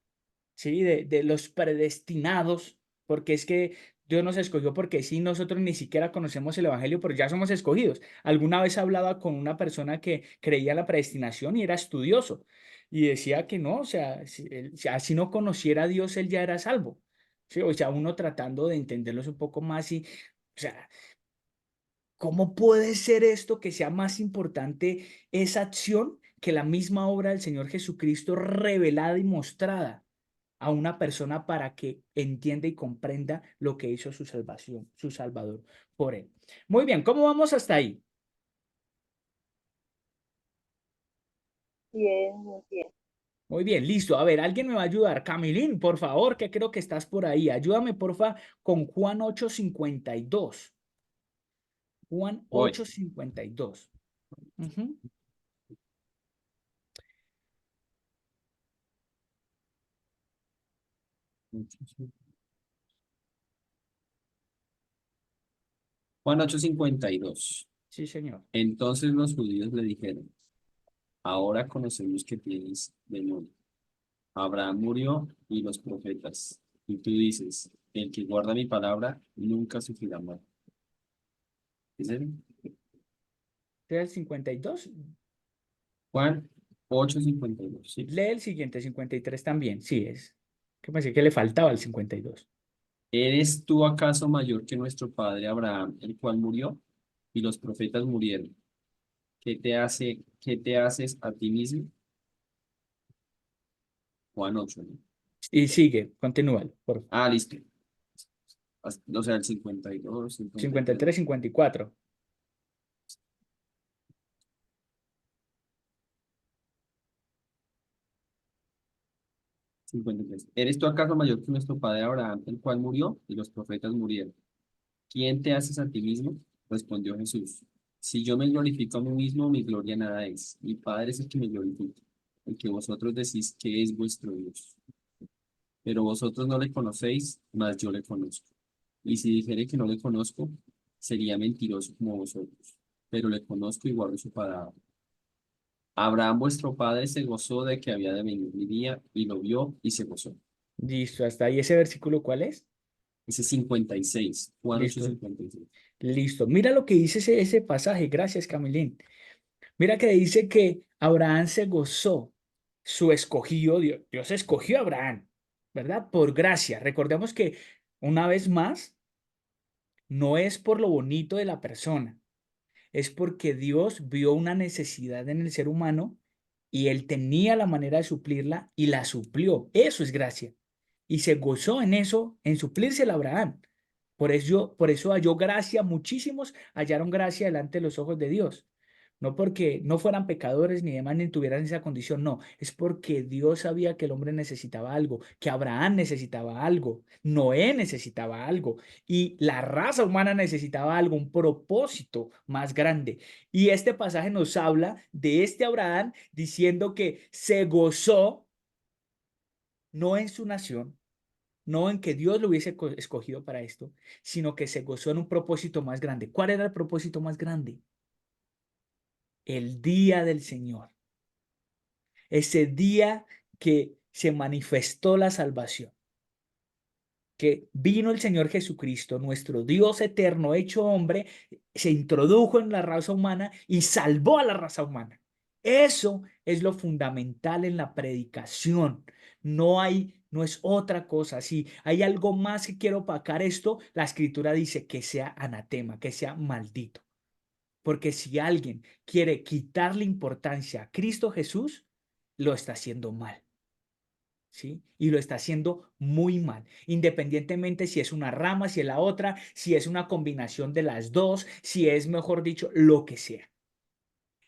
¿sí? De los predestinados, porque es que Dios nos escogió porque sí, nosotros ni siquiera conocemos el Evangelio, pero ya somos escogidos. Alguna vez hablaba con una persona que creía en la predestinación y era estudioso y decía que no, o sea, si así no conociera a Dios, él ya era salvo. Sí, o sea, uno tratando de entenderlos un poco más y, o sea, ¿cómo puede ser esto que sea más importante esa acción que la misma obra del Señor Jesucristo revelada y mostrada a una persona para que entienda y comprenda lo que hizo su salvación, su Salvador por él. Muy bien, ¿cómo vamos hasta ahí? Bien, muy bien. Muy bien, listo. A ver, alguien me va a ayudar. Camilín, por favor, que creo que estás por ahí. Ayúdame, porfa, con Juan 8:52. Juan Voy. 8:52. Ujú. Juan 8:52. Sí, señor. Entonces los judíos le dijeron, ahora conocemos que tienes demonio. Abraham murió y los profetas. Y tú dices, el que guarda mi palabra nunca sufrirá mal. ¿Es él? ¿Lee el 52? Juan 8:52, sí. Lee el siguiente, 53 también. Sí, es. Que pensé que le faltaba el 52. ¿Eres tú acaso mayor que nuestro padre Abraham, el cual murió? Y los profetas murieron. Qué te haces a ti mismo? Juan 8, ¿no? Y sigue, continúa, por favor. Ah, listo. O sea, el 52, 53, 54. 53. ¿Eres tú acaso mayor que nuestro padre Abraham, el cual murió? Y los profetas murieron. ¿Quién te haces a ti mismo? Respondió Jesús. Si yo me glorifico a mí mismo, mi gloria nada es. Mi Padre es el que me glorifica, el que vosotros decís que es vuestro Dios. Pero vosotros no le conocéis, mas yo le conozco. Y si dijere que no le conozco, sería mentiroso como vosotros. Pero le conozco y guardo su palabra. Abraham vuestro padre se gozó de que había de venir mi día, y lo vio y se gozó. Listo, hasta ahí. ¿Ese versículo cuál es? Ese es 56, Juan Listo, 8:56. listo. Mira lo que dice ese pasaje. Gracias, Camilín. Mira que dice que Abraham se gozó, su escogido, Dios escogió a Abraham, ¿verdad? Por gracia. Recordemos que una vez más, no es por lo bonito de la persona, es porque Dios vio una necesidad en el ser humano y él tenía la manera de suplirla y la suplió. Eso es gracia. Y se gozó en eso, en suplírsela a Abraham. Por eso halló gracia, muchísimos hallaron gracia delante de los ojos de Dios. No porque no fueran pecadores ni demás ni tuvieran esa condición, no, es porque Dios sabía que el hombre necesitaba algo, que Abraham necesitaba algo, Noé necesitaba algo y la raza humana necesitaba algo, un propósito más grande. Y este pasaje nos habla de este Abraham diciendo que se gozó no en su nación, no en que Dios lo hubiese escogido para esto, sino que se gozó en un propósito más grande. ¿Cuál era el propósito más grande? El día del Señor. Ese día que se manifestó la salvación, que vino el Señor Jesucristo, nuestro Dios eterno hecho hombre, se introdujo en la raza humana y salvó a la raza humana. Eso es lo fundamental en la predicación. No es otra cosa. Si hay algo más que quiero opacar esto, la escritura dice que sea anatema, que sea maldito. Porque si alguien quiere quitarle importancia a Cristo Jesús, lo está haciendo mal. ¿Sí? Y lo está haciendo muy mal, independientemente si es una rama, si es la otra, si es una combinación de las dos, si es, mejor dicho, lo que sea.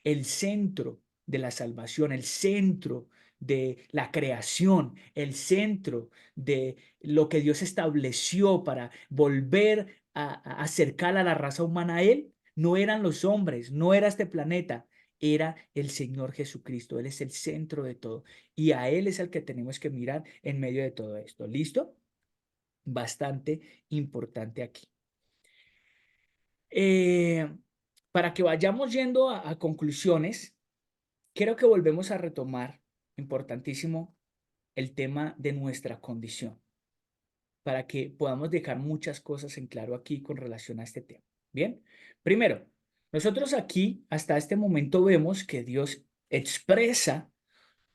El centro de la salvación, el centro de la creación, el centro de lo que Dios estableció para volver a acercar a la raza humana a Él, no eran los hombres, no era este planeta, era el Señor Jesucristo. Él es el centro de todo y a Él es al que tenemos que mirar en medio de todo esto. ¿Listo? Bastante importante aquí. Para que vayamos yendo a conclusiones, creo que volvemos a retomar, importantísimo, el tema de nuestra condición, para que podamos dejar muchas cosas en claro aquí con relación a este tema. Bien, primero, nosotros aquí hasta este momento vemos que Dios expresa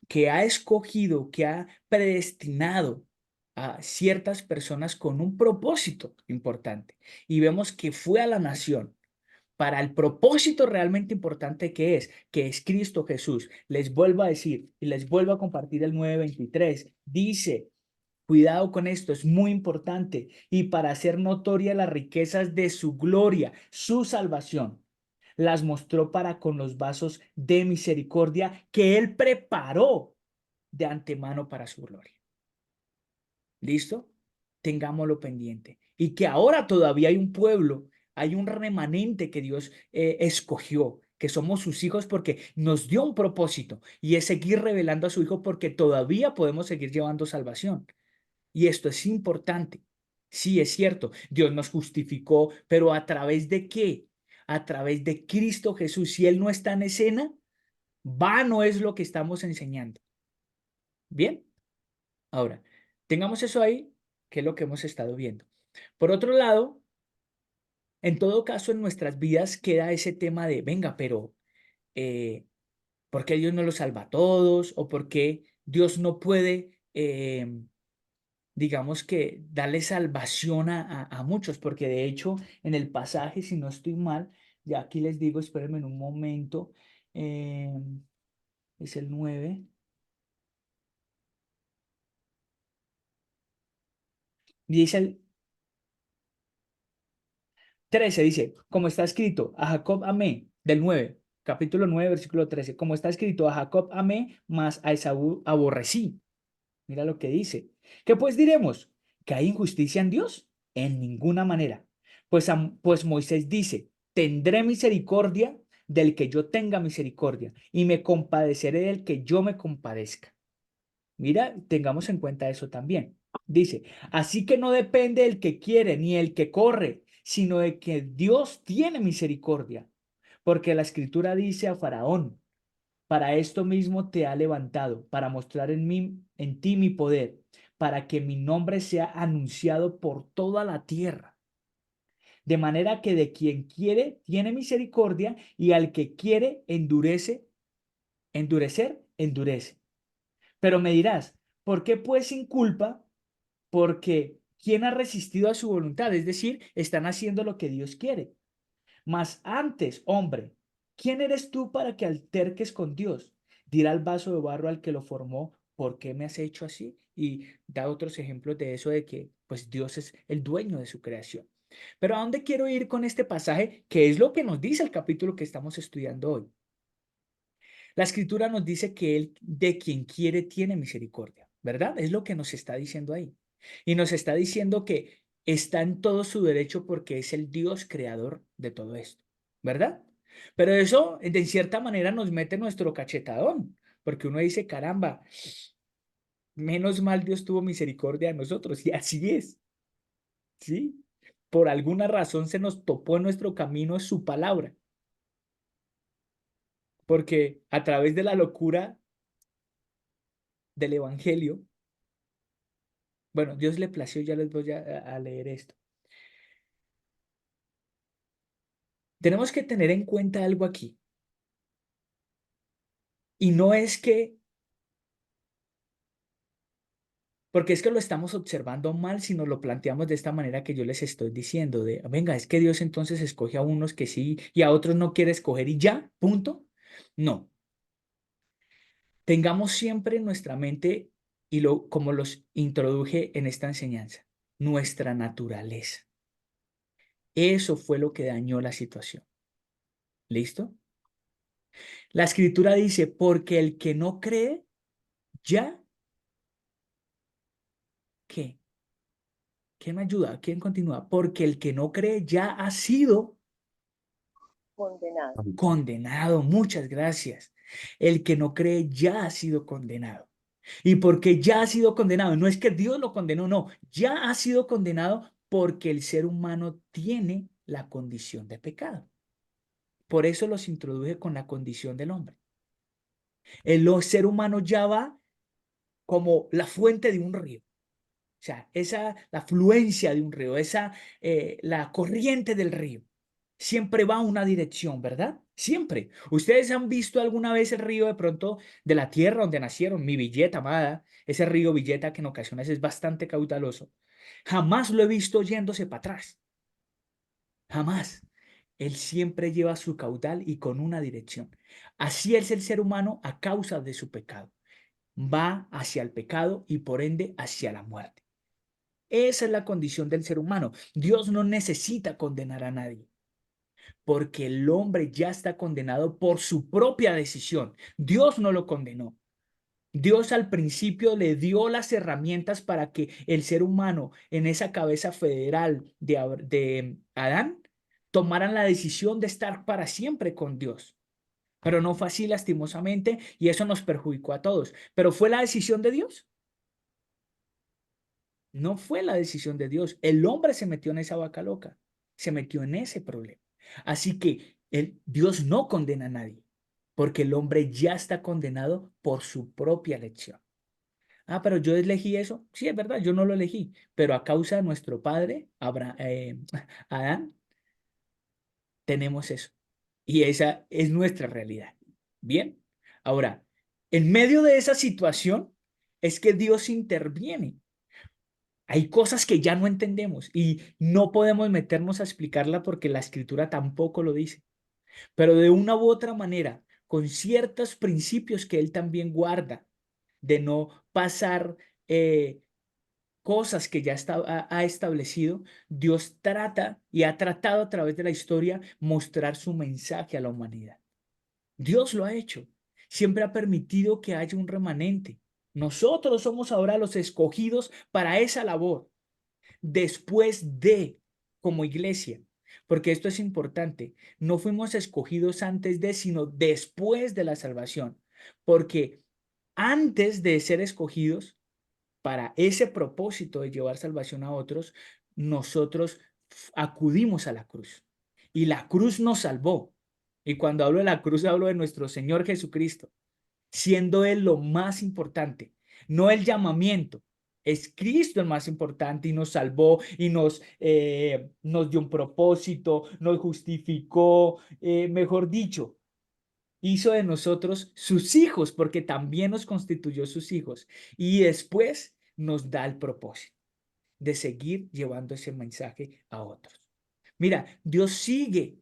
que ha escogido, que ha predestinado a ciertas personas con un propósito importante. Y vemos que fue a la nación para el propósito realmente importante que es Cristo Jesús. Les vuelvo a decir y les vuelvo a compartir el 9:23. Dice, cuidado con esto, es muy importante. Y para hacer notoria las riquezas de su gloria, su salvación, las mostró para con los vasos de misericordia que Él preparó de antemano para su gloria. ¿Listo? Tengámoslo pendiente. Y que ahora todavía hay un pueblo, hay un remanente que Dios escogió, que somos sus hijos porque nos dio un propósito y es seguir revelando a su Hijo porque todavía podemos seguir llevando salvación. Y esto es importante. Sí, es cierto, Dios nos justificó, pero ¿a través de qué? A través de Cristo Jesús. Si Él no está en escena, vano es lo que estamos enseñando. Bien, ahora, tengamos eso ahí, que es lo que hemos estado viendo. Por otro lado, en todo caso, en nuestras vidas queda ese tema de, venga, pero ¿por qué Dios no los salva a todos? ¿O por qué Dios no puede digamos que darle salvación a muchos? Porque de hecho en el pasaje, si no estoy mal, ya aquí les digo, espérenme en un momento, es el 9. Dice el 13, dice, como está escrito, a Jacob amé, del 9, capítulo 9, versículo 13, como está escrito, a Jacob amé, mas a Esaú aborrecí. Mira lo que dice. ¿Qué pues diremos? ¿Que hay injusticia en Dios? En ninguna manera. Pues Moisés dice, tendré misericordia del que yo tenga misericordia y me compadeceré del que yo me compadezca. Mira, tengamos en cuenta eso también. Dice, así que no depende del que quiere ni el que corre, sino de que Dios tiene misericordia. Porque la escritura dice a Faraón, para esto mismo te ha levantado, para mostrar en ti mi poder, para que mi nombre sea anunciado por toda la tierra. De manera que de quien quiere tiene misericordia y al que quiere endurece. Pero me dirás, ¿por qué pues sin culpa? Porque ¿quién ha resistido a su voluntad? Es decir, están haciendo lo que Dios quiere. Mas antes, hombre, ¿quién eres tú para que alterques con Dios? Dirá el vaso de barro al que lo formó, ¿por qué me has hecho así? Y da otros ejemplos de eso, de que pues Dios es el dueño de su creación. Pero ¿a dónde quiero ir con este pasaje? ¿Qué es lo que nos dice el capítulo que estamos estudiando hoy? La escritura nos dice que Él de quien quiere tiene misericordia, ¿verdad? Es lo que nos está diciendo ahí. Y nos está diciendo que está en todo su derecho porque es el Dios creador de todo esto, ¿verdad? Pero eso de cierta manera nos mete nuestro cachetadón, porque uno dice, caramba, menos mal Dios tuvo misericordia de nosotros, y así es, ¿sí? Por alguna razón se nos topó en nuestro camino su palabra, porque a través de la locura del evangelio, bueno, Dios le plació, ya les voy a leer esto. Tenemos que tener en cuenta algo aquí. Y no es que, porque es que lo estamos observando mal si nos lo planteamos de esta manera que yo les estoy diciendo, de, venga, es que Dios entonces escoge a unos que sí y a otros no quiere escoger y ya, punto. No. Tengamos siempre en nuestra mente, y como los introduje en esta enseñanza, nuestra naturaleza. Eso fue lo que dañó la situación. ¿Listo? La escritura dice, porque el que no cree, ya, ¿qué? ¿Quién me ayuda? ¿Quién continúa? Porque el que no cree ya ha sido Condenado. condenado. Muchas gracias. El que no cree ya ha sido condenado. Y porque ya ha sido condenado, no es que Dios lo condenó, no, ya ha sido condenado porque el ser humano tiene la condición de pecado. Por eso los introduje con la condición del hombre. El ser humano ya va como la fuente de un río. O sea, la afluencia de un río, la corriente del río, siempre va a una dirección, ¿verdad? Siempre. ¿Ustedes han visto alguna vez el río de pronto de la tierra donde nacieron? Mi Villeta, amada, ese río Villeta que en ocasiones es bastante caudaloso. Jamás lo he visto yéndose para atrás. Jamás. Él siempre lleva su caudal y con una dirección. Así es el ser humano a causa de su pecado. Va hacia el pecado y por ende hacia la muerte. Esa es la condición del ser humano. Dios no necesita condenar a nadie, porque el hombre ya está condenado por su propia decisión. Dios no lo condenó. Dios al principio le dio las herramientas para que el ser humano en esa cabeza federal de Adán tomaran la decisión de estar para siempre con Dios. Pero no fue así lastimosamente y eso nos perjudicó a todos. ¿Pero fue la decisión de Dios? No fue la decisión de Dios. El hombre se metió en esa vaca loca, se metió en ese problema. Así que Dios no condena a nadie, porque el hombre ya está condenado por su propia elección. Ah, pero yo elegí eso. Sí, es verdad, yo no lo elegí, pero a causa de nuestro padre, Adán, tenemos eso. Y esa es nuestra realidad. Bien, ahora, en medio de esa situación es que Dios interviene. Hay cosas que ya no entendemos y no podemos meternos a explicarla porque la escritura tampoco lo dice. Pero de una u otra manera, con ciertos principios que Él también guarda, de no pasar cosas que ya ha establecido, Dios trata y ha tratado a través de la historia mostrar su mensaje a la humanidad. Dios lo ha hecho. Siempre ha permitido que haya un remanente. Nosotros somos ahora los escogidos para esa labor, después de, como iglesia, porque esto es importante, no fuimos escogidos antes de, sino después de la salvación, porque antes de ser escogidos, para ese propósito de llevar salvación a otros, nosotros acudimos a la cruz y la cruz nos salvó. Y cuando hablo de la cruz, hablo de nuestro Señor Jesucristo, siendo Él lo más importante, no el llamamiento. Es Cristo el más importante y nos salvó y nos dio un propósito, nos justificó, mejor dicho, hizo de nosotros sus hijos, porque también nos constituyó sus hijos. Y después nos da el propósito de seguir llevando ese mensaje a otros. Mira, Dios sigue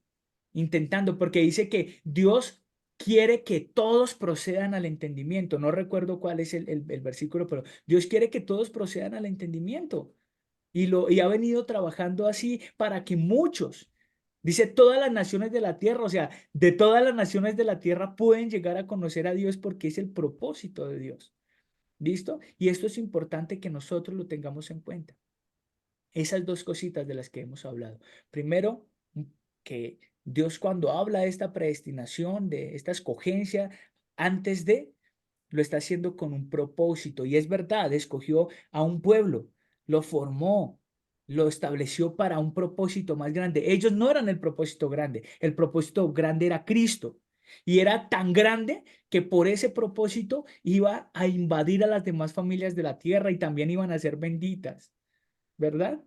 intentando, porque dice que Dios quiere que todos procedan al entendimiento. No recuerdo cuál es el versículo, pero Dios quiere que todos procedan al entendimiento. Y ha venido trabajando así para que muchos, dice, todas las naciones de la tierra, o sea, de todas las naciones de la tierra pueden llegar a conocer a Dios porque es el propósito de Dios. ¿Listo? Y esto es importante que nosotros lo tengamos en cuenta. Esas dos cositas de las que hemos hablado. Primero, que Dios cuando habla de esta predestinación, de esta escogencia, antes de, lo está haciendo con un propósito. Y es verdad, escogió a un pueblo, lo formó, lo estableció para un propósito más grande. Ellos no eran el propósito grande era Cristo. Y era tan grande que por ese propósito iba a invadir a las demás familias de la tierra y también iban a ser benditas, ¿verdad?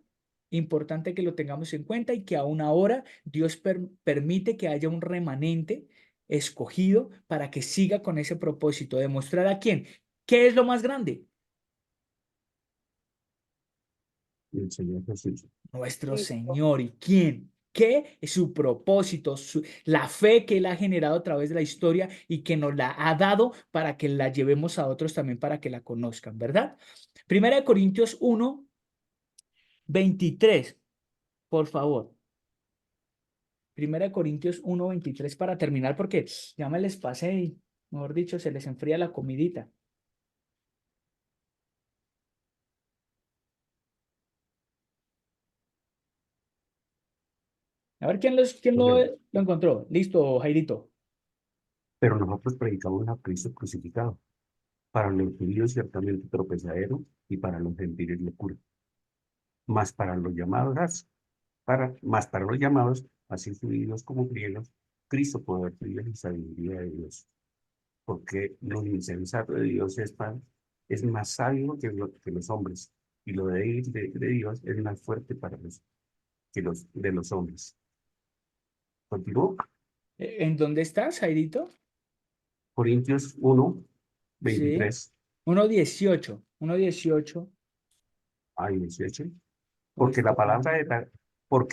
Importante que lo tengamos en cuenta y que aún ahora Dios permite que haya un remanente escogido para que siga con ese propósito, demostrar a quién. ¿Qué es lo más grande? El Señor Jesús. Nuestro Cristo. Señor. ¿Y quién? ¿Qué es su propósito? La fe que Él ha generado a través de la historia y que nos la ha dado para que la llevemos a otros también para que la conozcan, ¿verdad? Primera de Corintios 1, 23, por favor. Primera de Corintios 1, 23 para terminar porque ya me les pasé y, mejor dicho, se les enfría la comidita. A ver quién lo encontró. Listo, Jairito. Pero nosotros predicamos a Cristo crucificado, para los judíos ciertamente tropezadero y para los gentiles locura. Más para los llamados, para los llamados, así judíos como griegos, Cristo poder de Dios y sabiduría de Dios. Porque lo insensato de Dios es más sabio que los hombres, y lo de Dios es más fuerte para los de los hombres. Continúo. ¿En dónde estás, Jairito? Corintios 1, Sí. 23. 1:18. 1:18. Ay, 18. Pues, Porque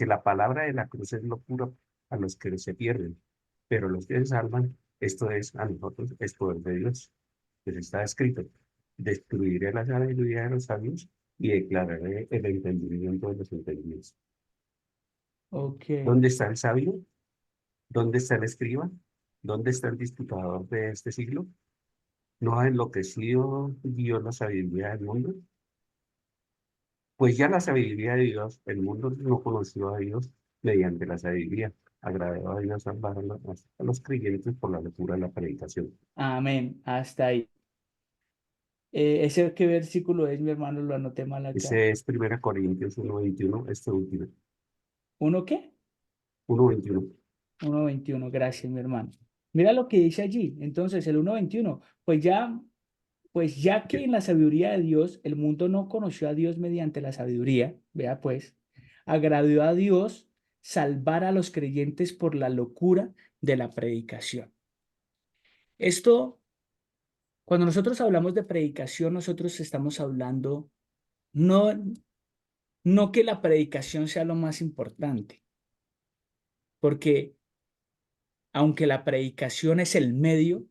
la palabra de la cruz es locura a los que se pierden, pero los que se salvan, esto es a nosotros, es poder de Dios. Pues está escrito, destruiré la sabiduría de los sabios y declararé el entendimiento de los entendidos. Ok. ¿Dónde está el sabio? ¿Dónde está el escriba? ¿Dónde está el disputador de este siglo? ¿No ha enloquecido Dios la sabiduría del mundo? Pues ya la sabiduría de Dios, el mundo no conoció a Dios mediante la sabiduría. Agradó a Dios salvar a los creyentes por la locura de la predicación. Amén. Hasta ahí. ¿Ese qué versículo es, mi hermano? Lo anoté mal acá. Ese es 1 Corintios 1:21, este último. ¿Uno qué? 1:21. 1:21. Gracias, mi hermano. Mira lo que dice allí. Entonces, el 1:21. Pues ya que en la sabiduría de Dios, el mundo no conoció a Dios mediante la sabiduría, vea pues, agradó a Dios salvar a los creyentes por la locura de la predicación. Esto, cuando nosotros hablamos de predicación, nosotros estamos hablando no, no que la predicación sea lo más importante, porque aunque la predicación es el medio,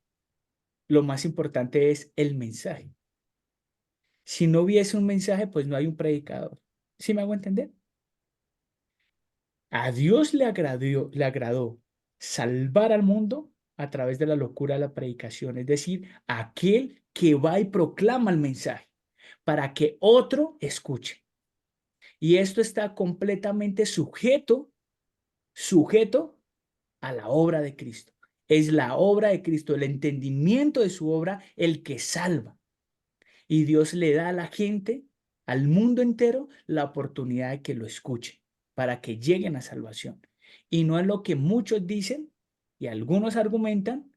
lo más importante es el mensaje. Si no hubiese un mensaje, pues no hay un predicador. ¿Sí me hago entender? A Dios le agradó salvar al mundo a través de la locura de la predicación, es decir, aquel que va y proclama el mensaje para que otro escuche. Y esto está completamente sujeto a la obra de Cristo. Es la obra de Cristo, el entendimiento de su obra, el que salva. Y Dios le da a la gente, al mundo entero, la oportunidad de que lo escuche, para que lleguen a salvación. Y no es lo que muchos dicen y algunos argumentan,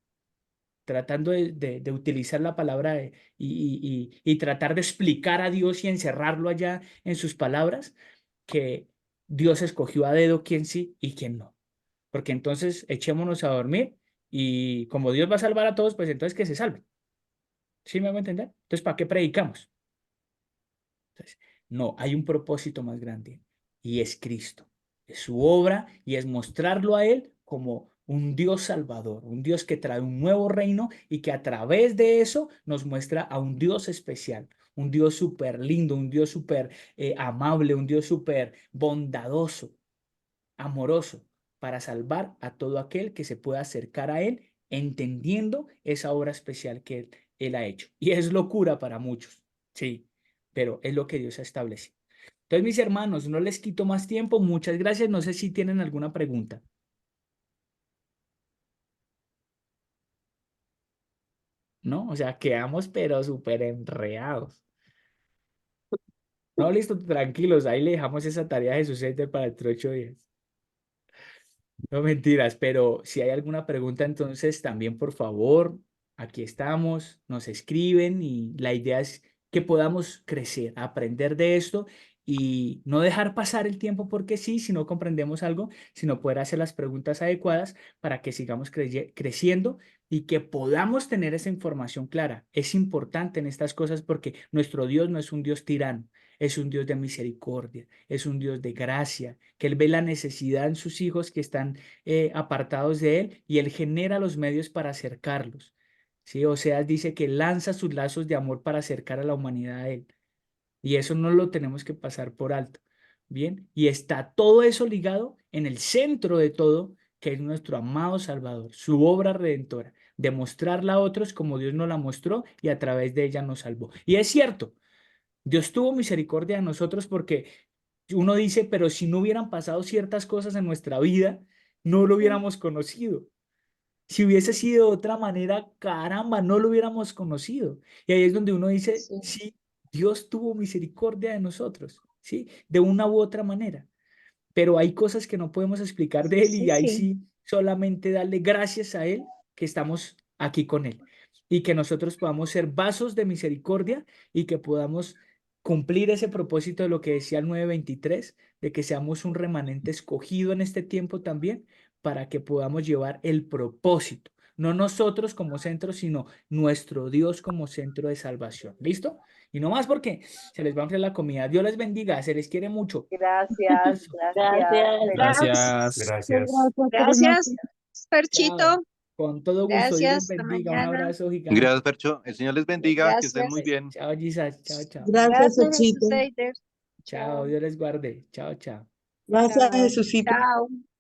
tratando de utilizar la palabra y tratar de explicar a Dios y encerrarlo allá en sus palabras, que Dios escogió a dedo quién sí y quién no. Porque entonces echémonos a dormir y como Dios va a salvar a todos, pues entonces que se salven. ¿Sí me hago entender? Entonces, ¿para qué predicamos? Entonces, no, hay un propósito más grande y es Cristo. Es su obra y es mostrarlo a Él como un Dios salvador, un Dios que trae un nuevo reino y que a través de eso nos muestra a un Dios especial, un Dios súper lindo, un Dios súper amable, un Dios súper bondadoso, amoroso, para salvar a todo aquel que se pueda acercar a Él entendiendo esa obra especial que Él ha hecho. Y es locura para muchos, sí, pero es lo que Dios ha establecido. Entonces, mis hermanos, no les quito más tiempo. Muchas gracias. No sé si tienen alguna pregunta. ¿No? O sea, quedamos pero súper enredados. No, listo, tranquilos. Ahí le dejamos esa tarea a Jesús Center para el 8 días. No mentiras, pero si hay alguna pregunta, entonces también por favor, aquí estamos, nos escriben y la idea es que podamos crecer, aprender de esto y no dejar pasar el tiempo porque sí, si no comprendemos algo, sino poder hacer las preguntas adecuadas para que sigamos creciendo y que podamos tener esa información clara. Es importante en estas cosas porque nuestro Dios no es un Dios tirano, es un Dios de misericordia, es un Dios de gracia, que Él ve la necesidad en sus hijos que están apartados de Él y Él genera los medios para acercarlos. ¿Sí? Oseas dice que lanza sus lazos de amor para acercar a la humanidad a Él. Y eso no lo tenemos que pasar por alto. Bien, y está todo eso ligado en el centro de todo, que es nuestro amado Salvador, su obra redentora, demostrarla a otros como Dios nos la mostró y a través de ella nos salvó. Y es cierto, Dios tuvo misericordia de nosotros porque uno dice, pero si no hubieran pasado ciertas cosas en nuestra vida, no lo hubiéramos conocido. Si hubiese sido de otra manera, caramba, no lo hubiéramos conocido. Y ahí es donde uno dice, Sí. sí, Dios tuvo misericordia de nosotros, ¿sí? De una u otra manera. Pero hay cosas que no podemos explicar de Él y ahí sí solamente darle gracias a Él que estamos aquí con Él y que nosotros podamos ser vasos de misericordia y que podamos cumplir ese propósito de lo que decía el 9:23, de que seamos un remanente escogido en este tiempo también para que podamos llevar el propósito, No nosotros como centro, sino nuestro Dios como centro de salvación. ¿Listo? Y no más porque se les va a enfriar la comida. Dios les bendiga, se les quiere mucho. Gracias, gracias. Gracias. Gracias. Gracias, Perchito. Chao. Con todo gusto, Dios les Gracias, hasta bendiga. Un mañana. abrazo gigante. Gracias, Percho. El Señor les bendiga, que estén muy Gracias. bien. Chao, Gisas. Chao, chao. Gracias, Gracias, Jesús. Jesús Eider. Chao, Dios les guarde. Chao, chao. Gracias, Chao. Jesucito. Chao.